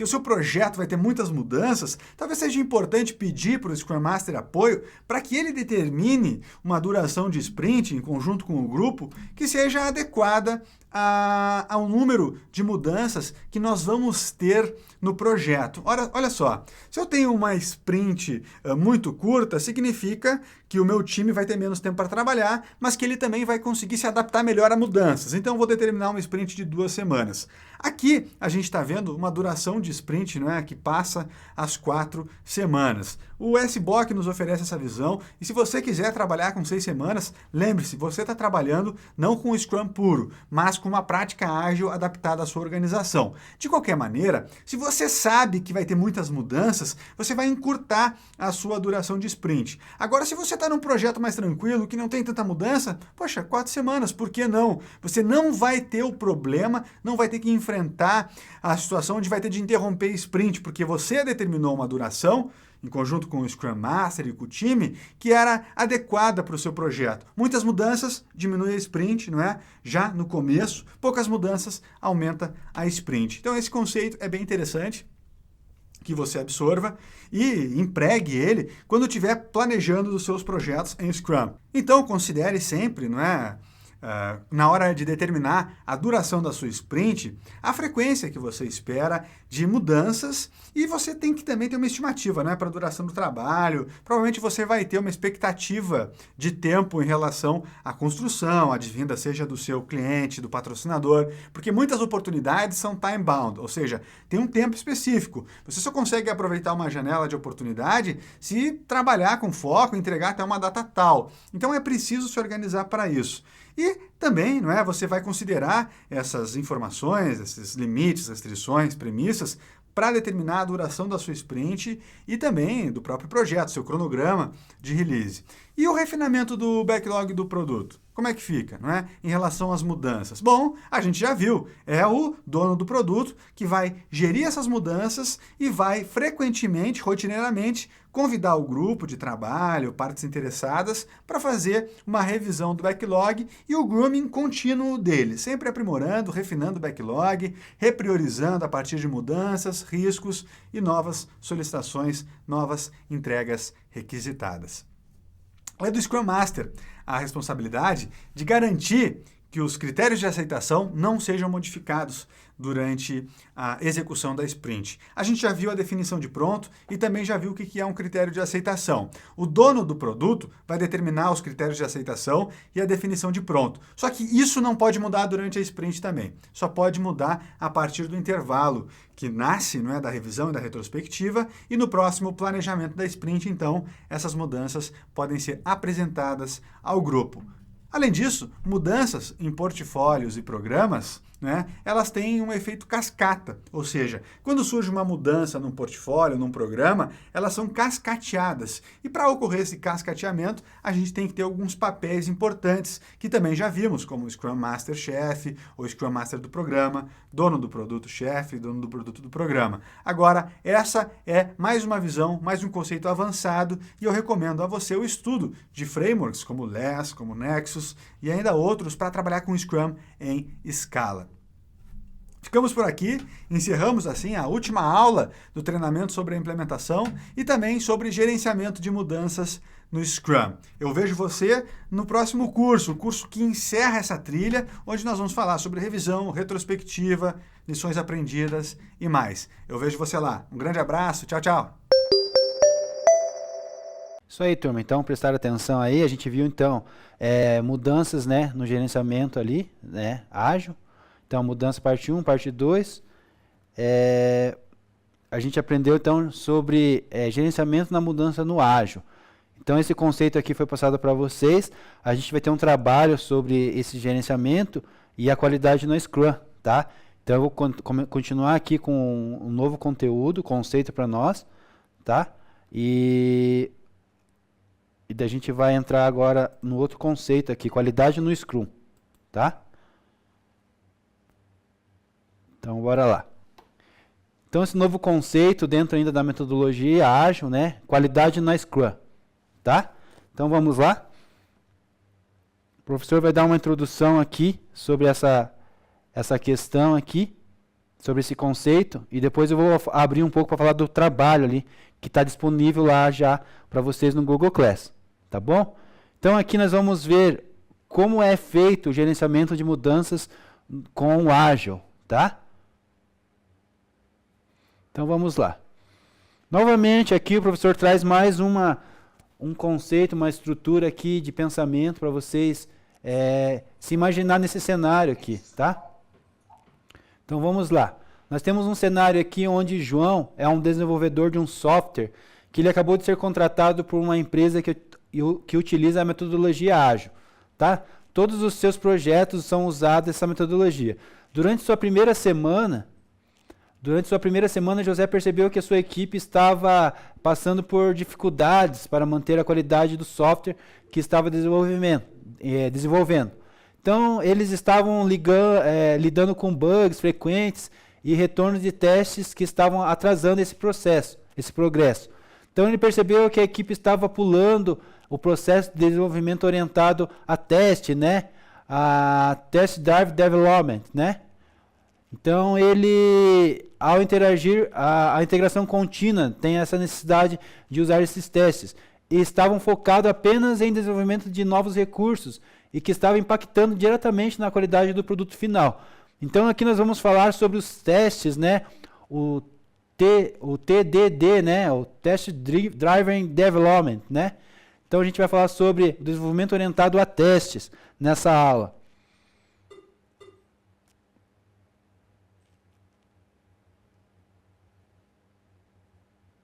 S2: o seu projeto vai ter muitas mudanças, talvez seja importante pedir para o Scrum Master apoio para que ele determine uma duração de sprint em conjunto com o grupo que seja adequada ao número de mudanças que nós vamos ter no projeto. Olha só, se eu tenho uma sprint muito curta, significa que o meu time vai ter menos tempo para trabalhar, mas que ele também vai conseguir se adaptar melhor a mudanças. Então, eu vou determinar uma sprint de 2 semanas. Aqui, a gente está vendo uma duração de sprint, não é, que passa as 4 semanas. O SBOC nos oferece essa visão, e se você quiser trabalhar com 6 semanas, lembre-se, você está trabalhando não com o Scrum puro, mas com uma prática ágil adaptada à sua organização. De qualquer maneira, se você sabe que vai ter muitas mudanças, você vai encurtar a sua duração de sprint. Agora, se você está num projeto mais tranquilo, que não tem tanta mudança, poxa, 4 semanas, por que não? Você não vai ter o problema, não vai ter que enfrentar a situação onde vai ter de interromper sprint, porque você determinou uma duração em conjunto com o Scrum Master e com o time, que era adequada para o seu projeto. Muitas mudanças, diminui a sprint, não é? Já no começo, poucas mudanças, aumenta a sprint. Então esse conceito é bem interessante que você absorva e empregue ele quando estiver planejando os seus projetos em Scrum. Então considere sempre, não é? Na hora de determinar a duração da sua sprint, a frequência que você espera de mudanças, e você tem que também ter uma estimativa, né, para a duração do trabalho. Provavelmente você vai ter uma expectativa de tempo em relação à construção, advinda seja do seu cliente, do patrocinador, porque muitas oportunidades são time-bound, ou seja, tem um tempo específico. Você só consegue aproveitar uma janela de oportunidade se trabalhar com foco, entregar até uma data tal. Então é preciso se organizar para isso. E também, não é, você vai considerar essas informações, esses limites, restrições, premissas, para determinar a duração da sua sprint e também do próprio projeto, seu cronograma de release. E o refinamento do backlog do produto? Como é que fica, não é? Em relação às mudanças? Bom, a gente já viu, é o dono do produto que vai gerir essas mudanças e vai frequentemente, rotineiramente, convidar o grupo de trabalho, partes interessadas, para fazer uma revisão do backlog e o grooming contínuo dele, sempre aprimorando, refinando o backlog, repriorizando a partir de mudanças, riscos e novas solicitações, novas entregas requisitadas. É do Scrum Master a responsabilidade de garantir que os critérios de aceitação não sejam modificados durante a execução da sprint. A gente já viu a definição de pronto e também já viu o que é um critério de aceitação. O dono do produto vai determinar os critérios de aceitação e a definição de pronto. Só que isso não pode mudar durante a sprint também. Só pode mudar a partir do intervalo que nasce, não é, da revisão e da retrospectiva, e no próximo planejamento da sprint, então, essas mudanças podem ser apresentadas ao grupo. Além disso, mudanças em portfólios e programas, né, elas têm um efeito cascata, ou seja, quando surge uma mudança num portfólio, num programa, elas são cascateadas. E para ocorrer esse cascateamento, a gente tem que ter alguns papéis importantes, que também já vimos, como o Scrum Master chefe, ou Scrum Master do programa, dono do produto chefe, dono do produto do programa. Agora, essa é mais uma visão, mais um conceito avançado, e eu recomendo a você o estudo de frameworks como Less, como Nexus, e ainda outros para trabalhar com Scrum em escala. Ficamos por aqui, encerramos assim a última aula do treinamento sobre a implementação e também sobre gerenciamento de mudanças no Scrum. Eu vejo você no próximo curso, o curso que encerra essa trilha, onde nós vamos falar sobre revisão, retrospectiva, lições aprendidas e mais. Eu vejo você lá. Um grande abraço, tchau, tchau!
S1: Isso aí, turma. Então, prestar atenção aí. A gente viu, então, mudanças, né, no gerenciamento ali, né, ágil. Então, mudança parte 1, parte 2. A gente aprendeu, então, sobre gerenciamento na mudança no ágil. Então, esse conceito aqui foi passado para vocês. A gente vai ter um trabalho sobre esse gerenciamento e a qualidade no Scrum, tá? Então, eu vou continuar aqui com um novo conteúdo, conceito para nós, tá? E daí a gente vai entrar agora no outro conceito aqui, qualidade no Scrum, tá? Então, bora lá. Então, esse novo conceito dentro ainda da metodologia ágil, né? Qualidade na Scrum, tá? Então, vamos lá. O professor vai dar uma introdução aqui sobre essa questão aqui, sobre esse conceito, e depois eu vou abrir um pouco para falar do trabalho ali, que está disponível lá já para vocês no Google Class. Tá bom? Então aqui nós vamos ver como é feito o gerenciamento de mudanças com o Agile, tá? Então vamos lá. Novamente aqui o professor traz mais um conceito, uma estrutura aqui de pensamento para vocês se imaginar nesse cenário aqui, tá? Então vamos lá. Nós temos um cenário aqui onde João é um desenvolvedor de um software que ele acabou de ser contratado por uma empresa que utiliza a metodologia ágil, tá? Todos os seus projetos são usados essa metodologia. Durante sua primeira semana, José percebeu que a sua equipe estava passando por dificuldades para manter a qualidade do software que estava desenvolvendo. Então, eles estavam lidando com bugs frequentes e retornos de testes que estavam atrasando esse processo, esse progresso. Então ele percebeu que a equipe estava pulando o processo de desenvolvimento orientado a teste, né? A Test Drive Development, né? Então ele, ao interagir, a integração contínua tem essa necessidade de usar esses testes. E estavam focados apenas em desenvolvimento de novos recursos e que estava impactando diretamente na qualidade do produto final. Então aqui nós vamos falar sobre os testes, né? O TDD, né? O Test Driven Development, né? Então a gente vai falar sobre o desenvolvimento orientado a testes nessa aula.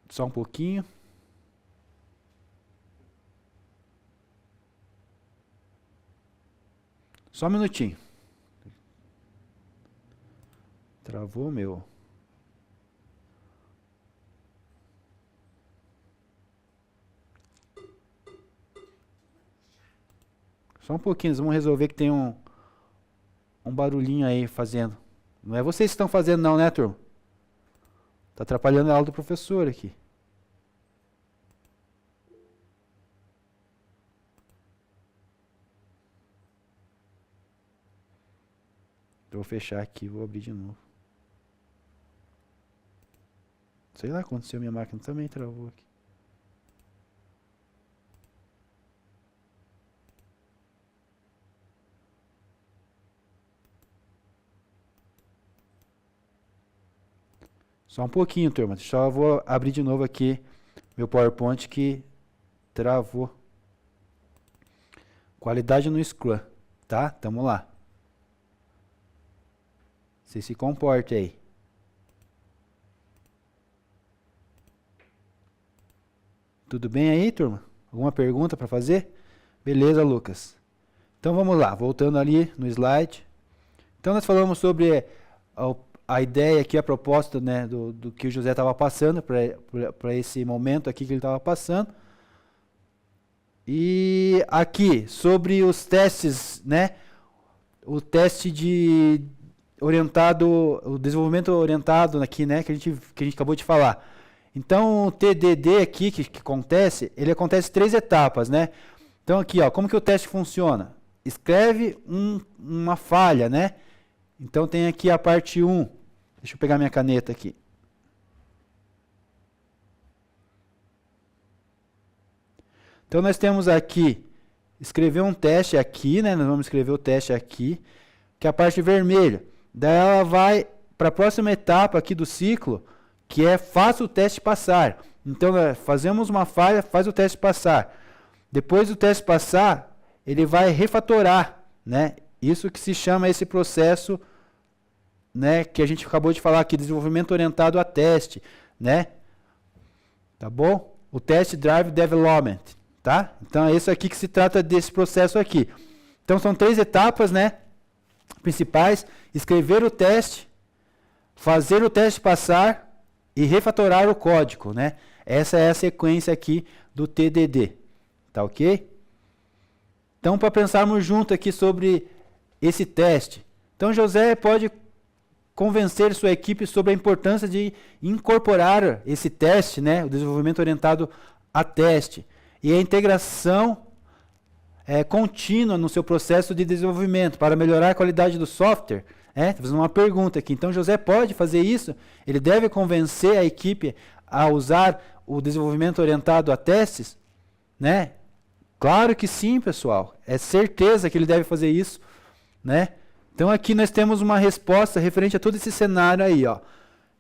S1: Só um pouquinho. Só um minutinho. Travou meu. Só um pouquinho, vamos resolver que tem um barulhinho aí fazendo. Não é vocês que estão fazendo não, né, turma? Está atrapalhando a aula do professor aqui. Eu vou fechar aqui e vou abrir de novo. Sei lá, aconteceu, minha máquina também travou aqui. Só um pouquinho, turma. Só vou abrir de novo aqui meu PowerPoint que travou. Qualidade no Scrum, tá? Tamo lá. Você se comporte aí. Tudo bem aí, turma? Alguma pergunta para fazer? Beleza, Lucas. Então vamos lá, voltando ali no slide. Então nós falamos sobre a ideia aqui, a proposta, né, do que o José estava passando, para esse momento aqui que ele estava passando. E aqui, sobre os testes, né, o teste o desenvolvimento orientado aqui, né, que a gente acabou de falar. Então, o TDD aqui, que acontece, ele acontece em 3 etapas, né? Então, aqui, ó, como que o teste funciona? Escreve uma falha, né? Então, tem aqui a parte 1. Deixa eu pegar minha caneta aqui. Então, nós temos aqui, escrever um teste aqui, né? Nós vamos escrever o teste aqui, que é a parte vermelha. Daí ela vai para a próxima etapa aqui do ciclo, que é faça o teste passar. Então, fazemos uma falha, faz o teste passar. Depois do teste passar, ele vai refatorar, né? Isso que se chama esse processo, né, que a gente acabou de falar aqui, desenvolvimento orientado a teste, né? Tá bom? O Test Drive Development, tá? Então, é isso aqui que se trata desse processo aqui. Então, são 3 etapas, né, principais: escrever o teste, fazer o teste passar e refatorar o código, né? Essa é a sequência aqui do TDD, tá ok? Então, para pensarmos junto aqui sobre esse teste, então José pode convencer sua equipe sobre a importância de incorporar esse teste, né, o desenvolvimento orientado a teste, e a integração contínua no seu processo de desenvolvimento para melhorar a qualidade do software. Estou fazendo uma pergunta aqui. Então, José pode fazer isso? Ele deve convencer a equipe a usar o desenvolvimento orientado a testes? Né? Claro que sim, pessoal. É certeza que ele deve fazer isso, né? Então, aqui nós temos uma resposta referente a todo esse cenário aí, ó.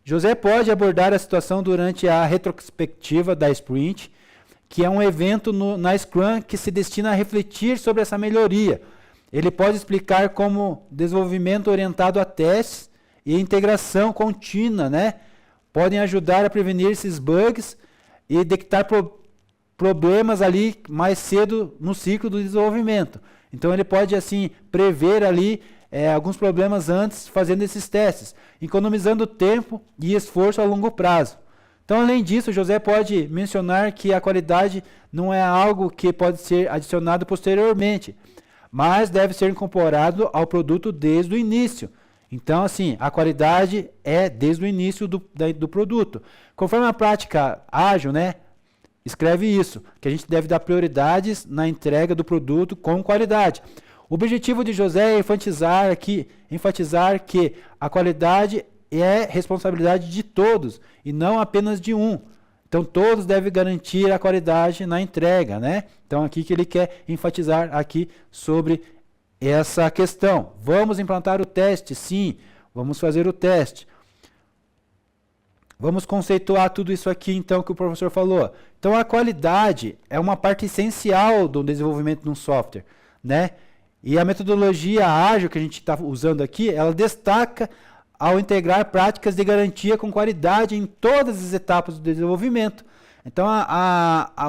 S1: José pode abordar a situação durante a retrospectiva da Sprint, que é um evento na Scrum que se destina a refletir sobre essa melhoria. Ele pode explicar como desenvolvimento orientado a testes e integração contínua, né, podem ajudar a prevenir esses bugs e detectar problemas ali mais cedo no ciclo do desenvolvimento. Então ele pode assim prever ali alguns problemas antes fazendo esses testes, economizando tempo e esforço a longo prazo. Então, além disso, José pode mencionar que a qualidade não é algo que pode ser adicionado posteriormente, mas deve ser incorporado ao produto desde o início. Então, assim, a qualidade é desde o início do produto. Conforme a prática ágil, né, escreve isso, que a gente deve dar prioridades na entrega do produto com qualidade. O objetivo de José é enfatizar que a qualidade é responsabilidade de todos e não apenas de um. Então, todos devem garantir a qualidade na entrega, né? Então, aqui que ele quer enfatizar aqui sobre essa questão. Vamos implantar o teste? Sim, vamos fazer o teste. Vamos conceituar tudo isso aqui, então, que o professor falou. Então, a qualidade é uma parte essencial do desenvolvimento de um software, né? E a metodologia ágil que a gente está usando aqui, ela destaca ao integrar práticas de garantia com qualidade em todas as etapas do desenvolvimento. Então,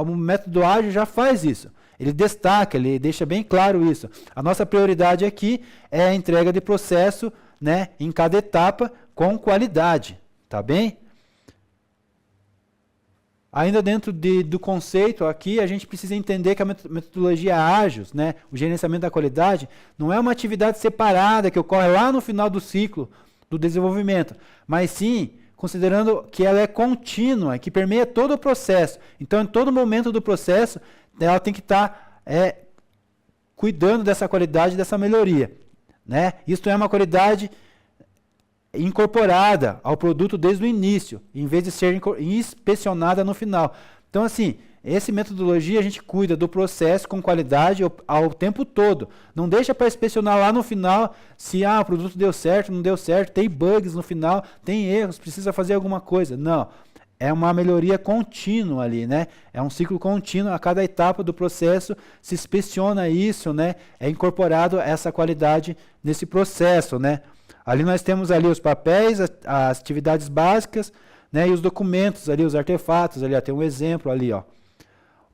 S1: o método ágil já faz isso. Ele destaca, ele deixa bem claro isso. A nossa prioridade aqui é a entrega de processo, né, em cada etapa com qualidade. Tá bem? Ainda dentro do conceito aqui, a gente precisa entender que a metodologia ágil, né, o gerenciamento da qualidade, não é uma atividade separada que ocorre lá no final do ciclo do desenvolvimento, mas sim considerando que ela é contínua, que permeia todo o processo. Então, em todo momento do processo, ela tem que estar cuidando dessa qualidade, dessa melhoria, né? Isto é uma qualidade incorporada ao produto desde o início, em vez de ser inspecionada no final. Então, assim, essa metodologia a gente cuida do processo com qualidade ao tempo todo. Não deixa para inspecionar lá no final se o produto deu certo, não deu certo, tem bugs no final, tem erros, precisa fazer alguma coisa. Não, é uma melhoria contínua ali, né? É um ciclo contínuo, a cada etapa do processo se inspeciona isso, né? É incorporado essa qualidade nesse processo, né? Ali nós temos ali os papéis, as atividades básicas, né? E os documentos ali, os artefatos, ali ó, tem um exemplo ali, ó.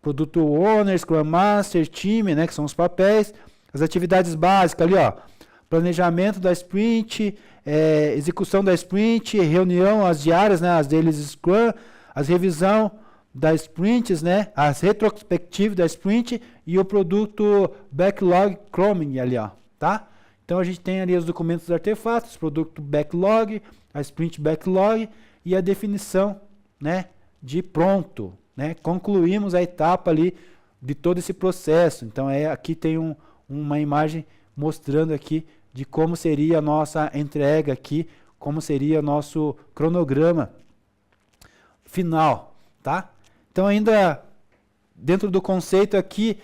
S1: Produto Owner, Scrum Master, time, né, que são os papéis, as atividades básicas ali, ó, planejamento da sprint, execução da sprint, reunião, as diárias, né, as dailies Scrum, as revisão das sprints, né, as retrospectivas da sprint e o produto Backlog Chroming ali, ó, tá? Então a gente tem ali os documentos dos artefatos, produto Backlog, a sprint Backlog e a definição, né, de pronto. Né? Concluímos a etapa ali de todo esse processo. Então, aqui tem uma imagem mostrando aqui de como seria a nossa entrega aqui, como seria o nosso cronograma final. Tá? Então, ainda dentro do conceito aqui,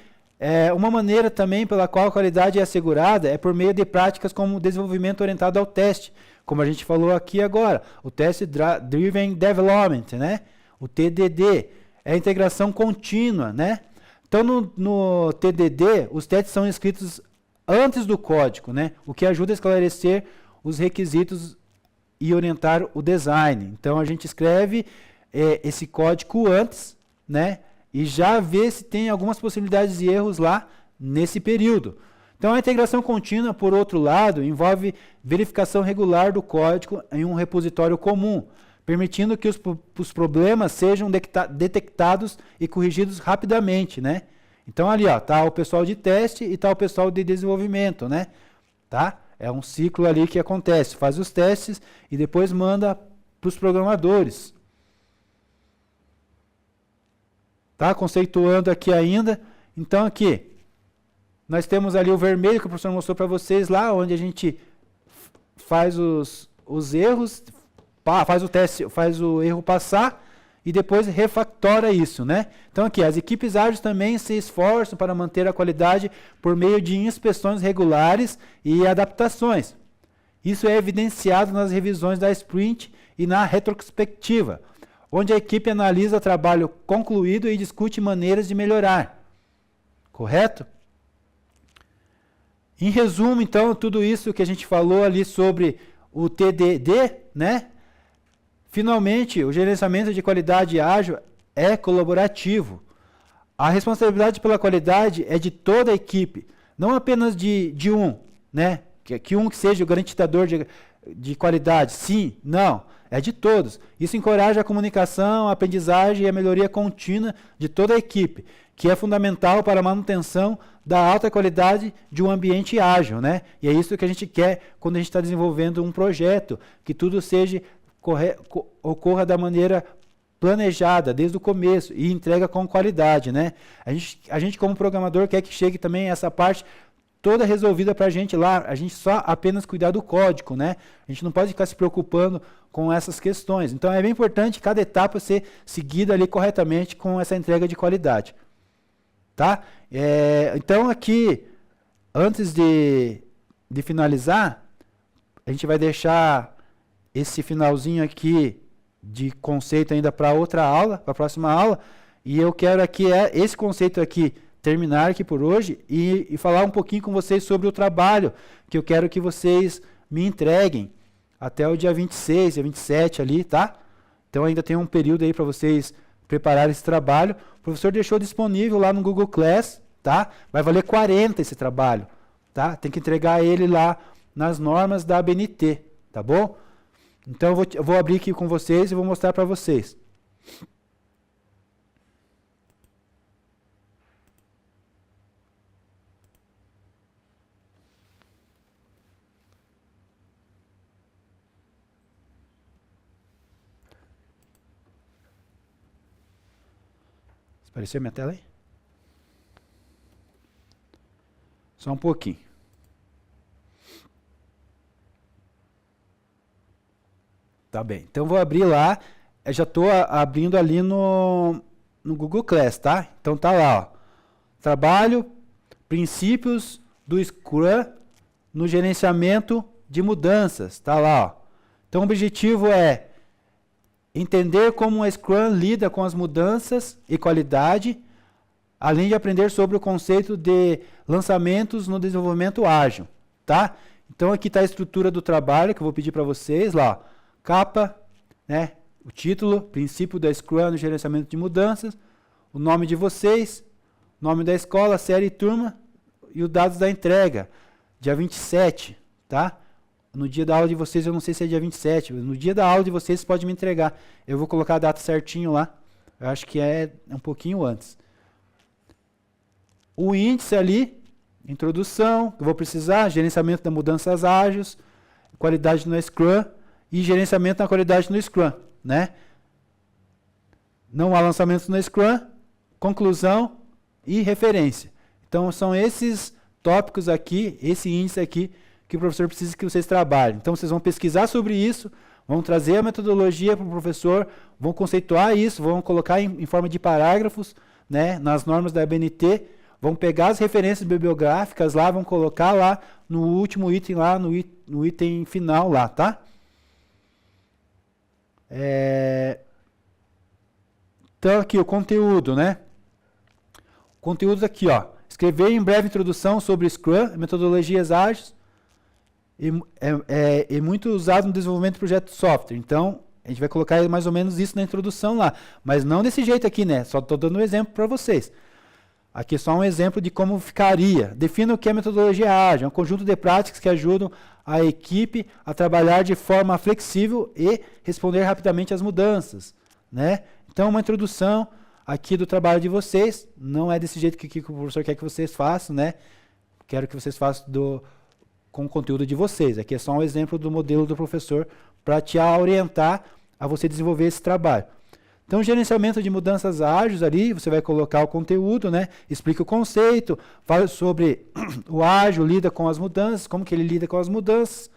S1: uma maneira também pela qual a qualidade é assegurada é por meio de práticas como o desenvolvimento orientado ao teste, como a gente falou aqui agora, o Test Driven Development, né? O TDD. É a integração contínua, né? Então, no TDD, os testes são escritos antes do código, né? O que ajuda a esclarecer os requisitos e orientar o design. Então, a gente escreve esse código antes, né? E já vê se tem algumas possibilidades de erros lá nesse período. Então, a integração contínua, por outro lado, envolve verificação regular do código em um repositório comum, permitindo que os problemas sejam detectados e corrigidos rapidamente, né? Então ali, ó, tá o pessoal de teste e tá o pessoal de desenvolvimento, né? Tá? É um ciclo ali que acontece, faz os testes e depois manda para os programadores. Tá? Conceituando aqui ainda. Então aqui, nós temos ali o vermelho que o professor mostrou para vocês lá, onde a gente faz os erros, faz o teste, faz o erro passar e depois refactora isso, né? Então aqui, as equipes ágeis também se esforçam para manter a qualidade por meio de inspeções regulares e adaptações. Isso é evidenciado nas revisões da sprint e na retrospectiva, onde a equipe analisa o trabalho concluído e discute maneiras de melhorar. Correto? Em resumo, então, tudo isso que a gente falou ali sobre o TDD, né? Finalmente, o gerenciamento de qualidade ágil é colaborativo. A responsabilidade pela qualidade é de toda a equipe, não apenas de um, né? Que um que seja o garantidor de qualidade. Sim, não, é de todos. Isso encoraja a comunicação, a aprendizagem e a melhoria contínua de toda a equipe, que é fundamental para a manutenção da alta qualidade de um ambiente ágil, né? E é isso que a gente quer quando a gente está desenvolvendo um projeto, que tudo seja ocorra da maneira planejada desde o começo e entrega com qualidade, né? A gente como programador quer que chegue também essa parte toda resolvida para a gente lá, a gente só apenas cuidar do código, né? A gente não pode ficar se preocupando com essas questões. Então é bem importante cada etapa ser seguida ali corretamente com essa entrega de qualidade, tá? Então aqui, antes de finalizar, a gente vai deixar esse finalzinho aqui de conceito ainda para outra aula, para a próxima aula, e eu quero aqui esse conceito aqui terminar aqui por hoje e falar um pouquinho com vocês sobre o trabalho que eu quero que vocês me entreguem até o dia 26, dia 27 ali, tá? Então ainda tem um período aí para vocês prepararem esse trabalho. O professor deixou disponível lá no Google Class, tá? Vai valer 40 esse trabalho, tá? Tem que entregar ele lá nas normas da ABNT, tá bom? Então eu vou abrir aqui com vocês e vou mostrar para vocês. Apareceu minha tela aí? Só um pouquinho. Tá bem. Então vou abrir lá. Eu já estou abrindo ali no Google Class, tá? Então tá lá, ó. Trabalho, princípios do Scrum no gerenciamento de mudanças. Tá lá, ó. Então o objetivo é entender como o Scrum lida com as mudanças e qualidade, além de aprender sobre o conceito de lançamentos no desenvolvimento ágil, tá? Então aqui está a estrutura do trabalho que eu vou pedir para vocês lá. Capa, né? O título, princípio da Scrum no gerenciamento de mudanças, o nome de vocês, nome da escola, série e turma e os dados da entrega, dia 27, tá? No dia da aula de vocês, eu não sei se é dia 27, no dia da aula de vocês pode me entregar. Eu vou colocar a data certinho lá, eu acho que é um pouquinho antes. O índice ali, introdução, que eu vou precisar, gerenciamento das mudanças ágeis, qualidade no Scrum e gerenciamento da qualidade no Scrum, né? Não há lançamentos no Scrum, conclusão e referência. Então são esses tópicos aqui, esse índice aqui, que o professor precisa que vocês trabalhem. Então vocês vão pesquisar sobre isso, vão trazer a metodologia para o professor, vão conceituar isso, vão colocar em forma de parágrafos, né, nas normas da ABNT, vão pegar as referências bibliográficas lá, vão colocar lá no último item lá, no item final lá, tá? Então aqui o conteúdo, né? O conteúdo aqui, ó. Escrever em breve introdução sobre Scrum, metodologias ágeis, é muito usado no desenvolvimento de projeto de software. Então, a gente vai colocar mais ou menos isso na introdução lá. Mas não desse jeito aqui, né? Só estou dando um exemplo para vocês. Aqui é só um exemplo de como ficaria. Defina o que é metodologia ágil. É um conjunto de práticas que ajudam a equipe a trabalhar de forma flexível e responder rapidamente às mudanças, né? Então, uma introdução aqui do trabalho de vocês. Não é desse jeito que o professor quer que vocês façam, né? Quero que vocês façam com o conteúdo de vocês. Aqui é só um exemplo do modelo do professor para te orientar a você desenvolver esse trabalho. Então, gerenciamento de mudanças ágeis ali, você vai colocar o conteúdo, né? Explica o conceito, fala sobre o ágil, lida com as mudanças, como que ele lida com as mudanças,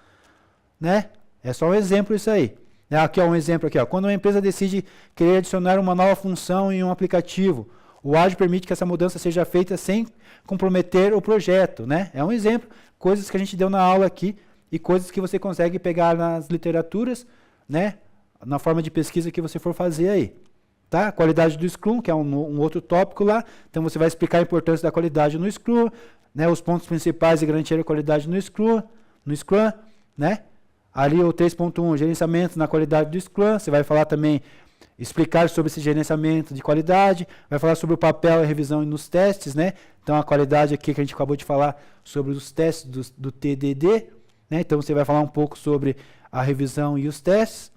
S1: né? É só um exemplo isso aí. Aqui é um exemplo aqui, ó. Quando uma empresa decide querer adicionar uma nova função em um aplicativo, o ágil permite que essa mudança seja feita sem comprometer o projeto, né? É um exemplo, coisas que a gente deu na aula aqui e coisas que você consegue pegar nas literaturas, né? Na forma de pesquisa que você for fazer aí. Tá? Qualidade do Scrum, que é um outro tópico lá. Então você vai explicar a importância da qualidade no Scrum, né? Os pontos principais de garantir a qualidade no Scrum, né? Ali o 3.1, gerenciamento na qualidade do Scrum. Você vai falar também, explicar sobre esse gerenciamento de qualidade, vai falar sobre o papel e a revisão nos testes, né? Então a qualidade aqui que a gente acabou de falar sobre os testes do TDD, né? Então você vai falar um pouco sobre a revisão e os testes.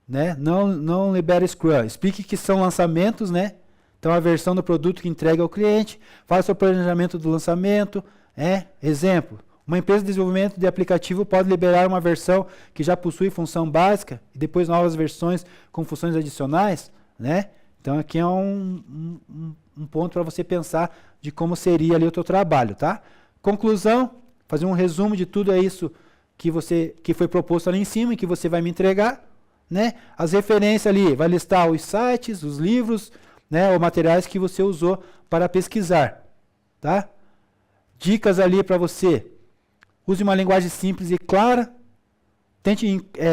S1: Né? Não libera Scrum. Explique que são lançamentos, né? Então a versão do produto que entrega ao cliente. Fala sobre o planejamento do lançamento. Exemplo, Uma empresa de desenvolvimento de aplicativo pode liberar uma versão que já possui função básica e depois novas versões com funções adicionais, né? Então aqui é um ponto para você pensar de como seria ali o teu trabalho, tá? Conclusão, fazer um resumo de tudo isso que foi proposto ali em cima e que você vai me entregar, né? As referências ali, vai listar os sites, os livros, né, ou materiais que você usou para pesquisar, tá? Dicas ali para você. Use uma linguagem simples e clara. Tente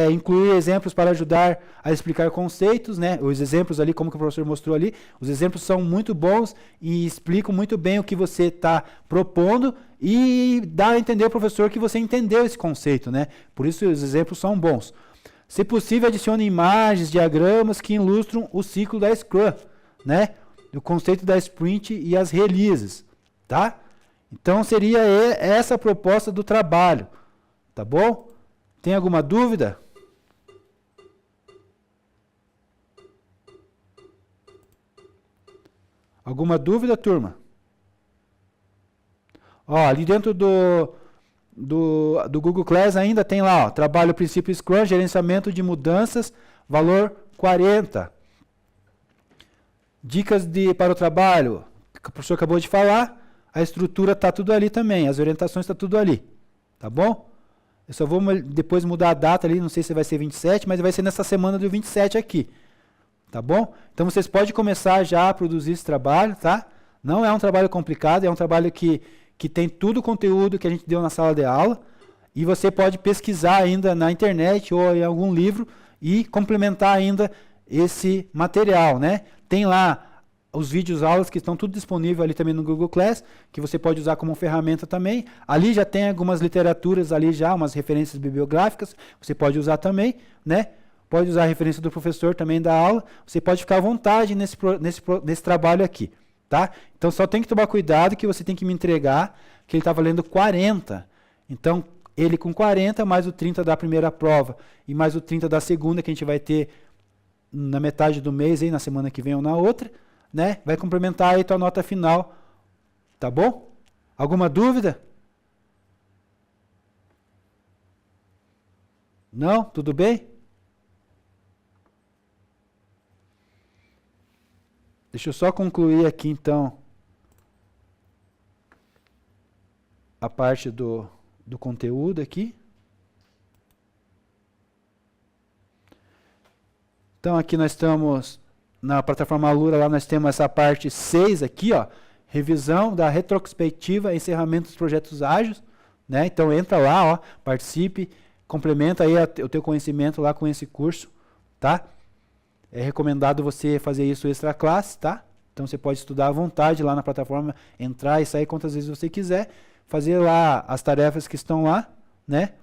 S1: incluir exemplos para ajudar a explicar conceitos, né? Os exemplos ali, como que o professor mostrou ali, os exemplos são muito bons e explicam muito bem o que você está propondo e dá a entender ao professor que você entendeu esse conceito, né? Por isso os exemplos são bons. Se possível, adicione imagens, diagramas que ilustram o ciclo da Scrum, né? O conceito da Sprint e as releases, tá? Então seria essa a proposta do trabalho, tá bom? Tem alguma dúvida? Alguma dúvida, turma? Ó, ali dentro do Google Class ainda tem lá, ó, trabalho princípio Scrum, gerenciamento de mudanças, valor 40. Dicas para o trabalho, que o professor acabou de falar. A estrutura está tudo ali também, as orientações está tudo ali, tá bom? Eu só vou depois mudar a data ali, não sei se vai ser 27, mas vai ser nessa semana do 27 aqui, tá bom? Então vocês podem começar já a produzir esse trabalho, tá? Não é um trabalho complicado, é um trabalho que tem todo o conteúdo que a gente deu na sala de aula, e você pode pesquisar ainda na internet ou em algum livro e complementar ainda esse material, né? Tem lá os vídeos aulas que estão tudo disponível ali também no Google Class, que você pode usar como ferramenta também. Ali já tem algumas literaturas ali já, umas referências bibliográficas, você pode usar também, né? Pode usar a referência do professor também da aula, você pode ficar à vontade nesse trabalho aqui, tá? Então só tem que tomar cuidado que você tem que me entregar, que ele está valendo 40. Então ele com 40, mais o 30 da primeira prova e mais o 30 da segunda, que a gente vai ter na metade do mês, aí, na semana que vem ou na outra, né? Vai complementar aí tua nota final, tá bom? Alguma dúvida? Não? Tudo bem? Deixa eu só concluir aqui então a parte do conteúdo aqui. Então aqui nós estamos na plataforma Alura, lá nós temos essa parte 6 aqui, ó, revisão da retrospectiva, encerramento dos projetos ágeis, né? Então entra lá, ó, participe, complementa aí o teu conhecimento lá com esse curso, tá? É recomendado você fazer isso extra classe, tá? Então você pode estudar à vontade lá na plataforma, entrar e sair quantas vezes você quiser, fazer lá as tarefas que estão lá, né?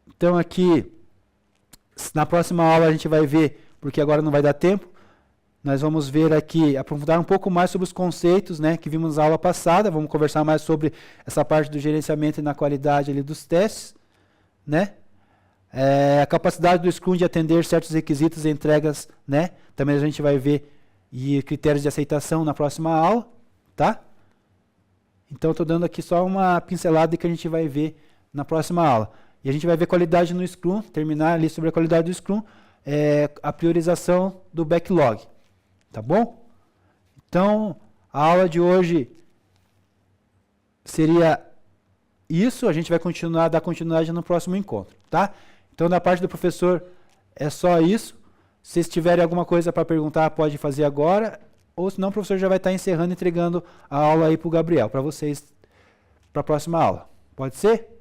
S1: Então aqui na próxima aula a gente vai ver, porque agora não vai dar tempo, nós vamos ver aqui, aprofundar um pouco mais sobre os conceitos, né, que vimos na aula passada, vamos conversar mais sobre essa parte do gerenciamento e na qualidade ali dos testes, né, a capacidade do Scrum de atender certos requisitos e entregas, né, também a gente vai ver, e critérios de aceitação na próxima aula, tá? Então estou dando aqui só uma pincelada que a gente vai ver na próxima aula. E a gente vai ver qualidade no Scrum, terminar ali sobre a qualidade do Scrum, a priorização do backlog. Tá bom? Então, a aula de hoje seria isso, a gente vai dar continuidade no próximo encontro, tá? Então, da parte do professor, é só isso. Se vocês tiverem alguma coisa para perguntar, pode fazer agora, ou senão o professor já vai estar encerrando, entregando a aula aí para o Gabriel, para vocês, para a próxima aula. Pode ser?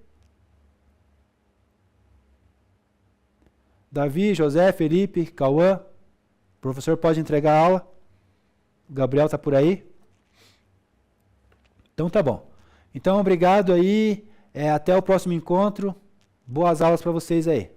S1: Davi, José, Felipe, Cauã, o professor pode entregar a aula? O Gabriel está por aí? Então tá bom. Então obrigado aí, até o próximo encontro. Boas aulas para vocês aí.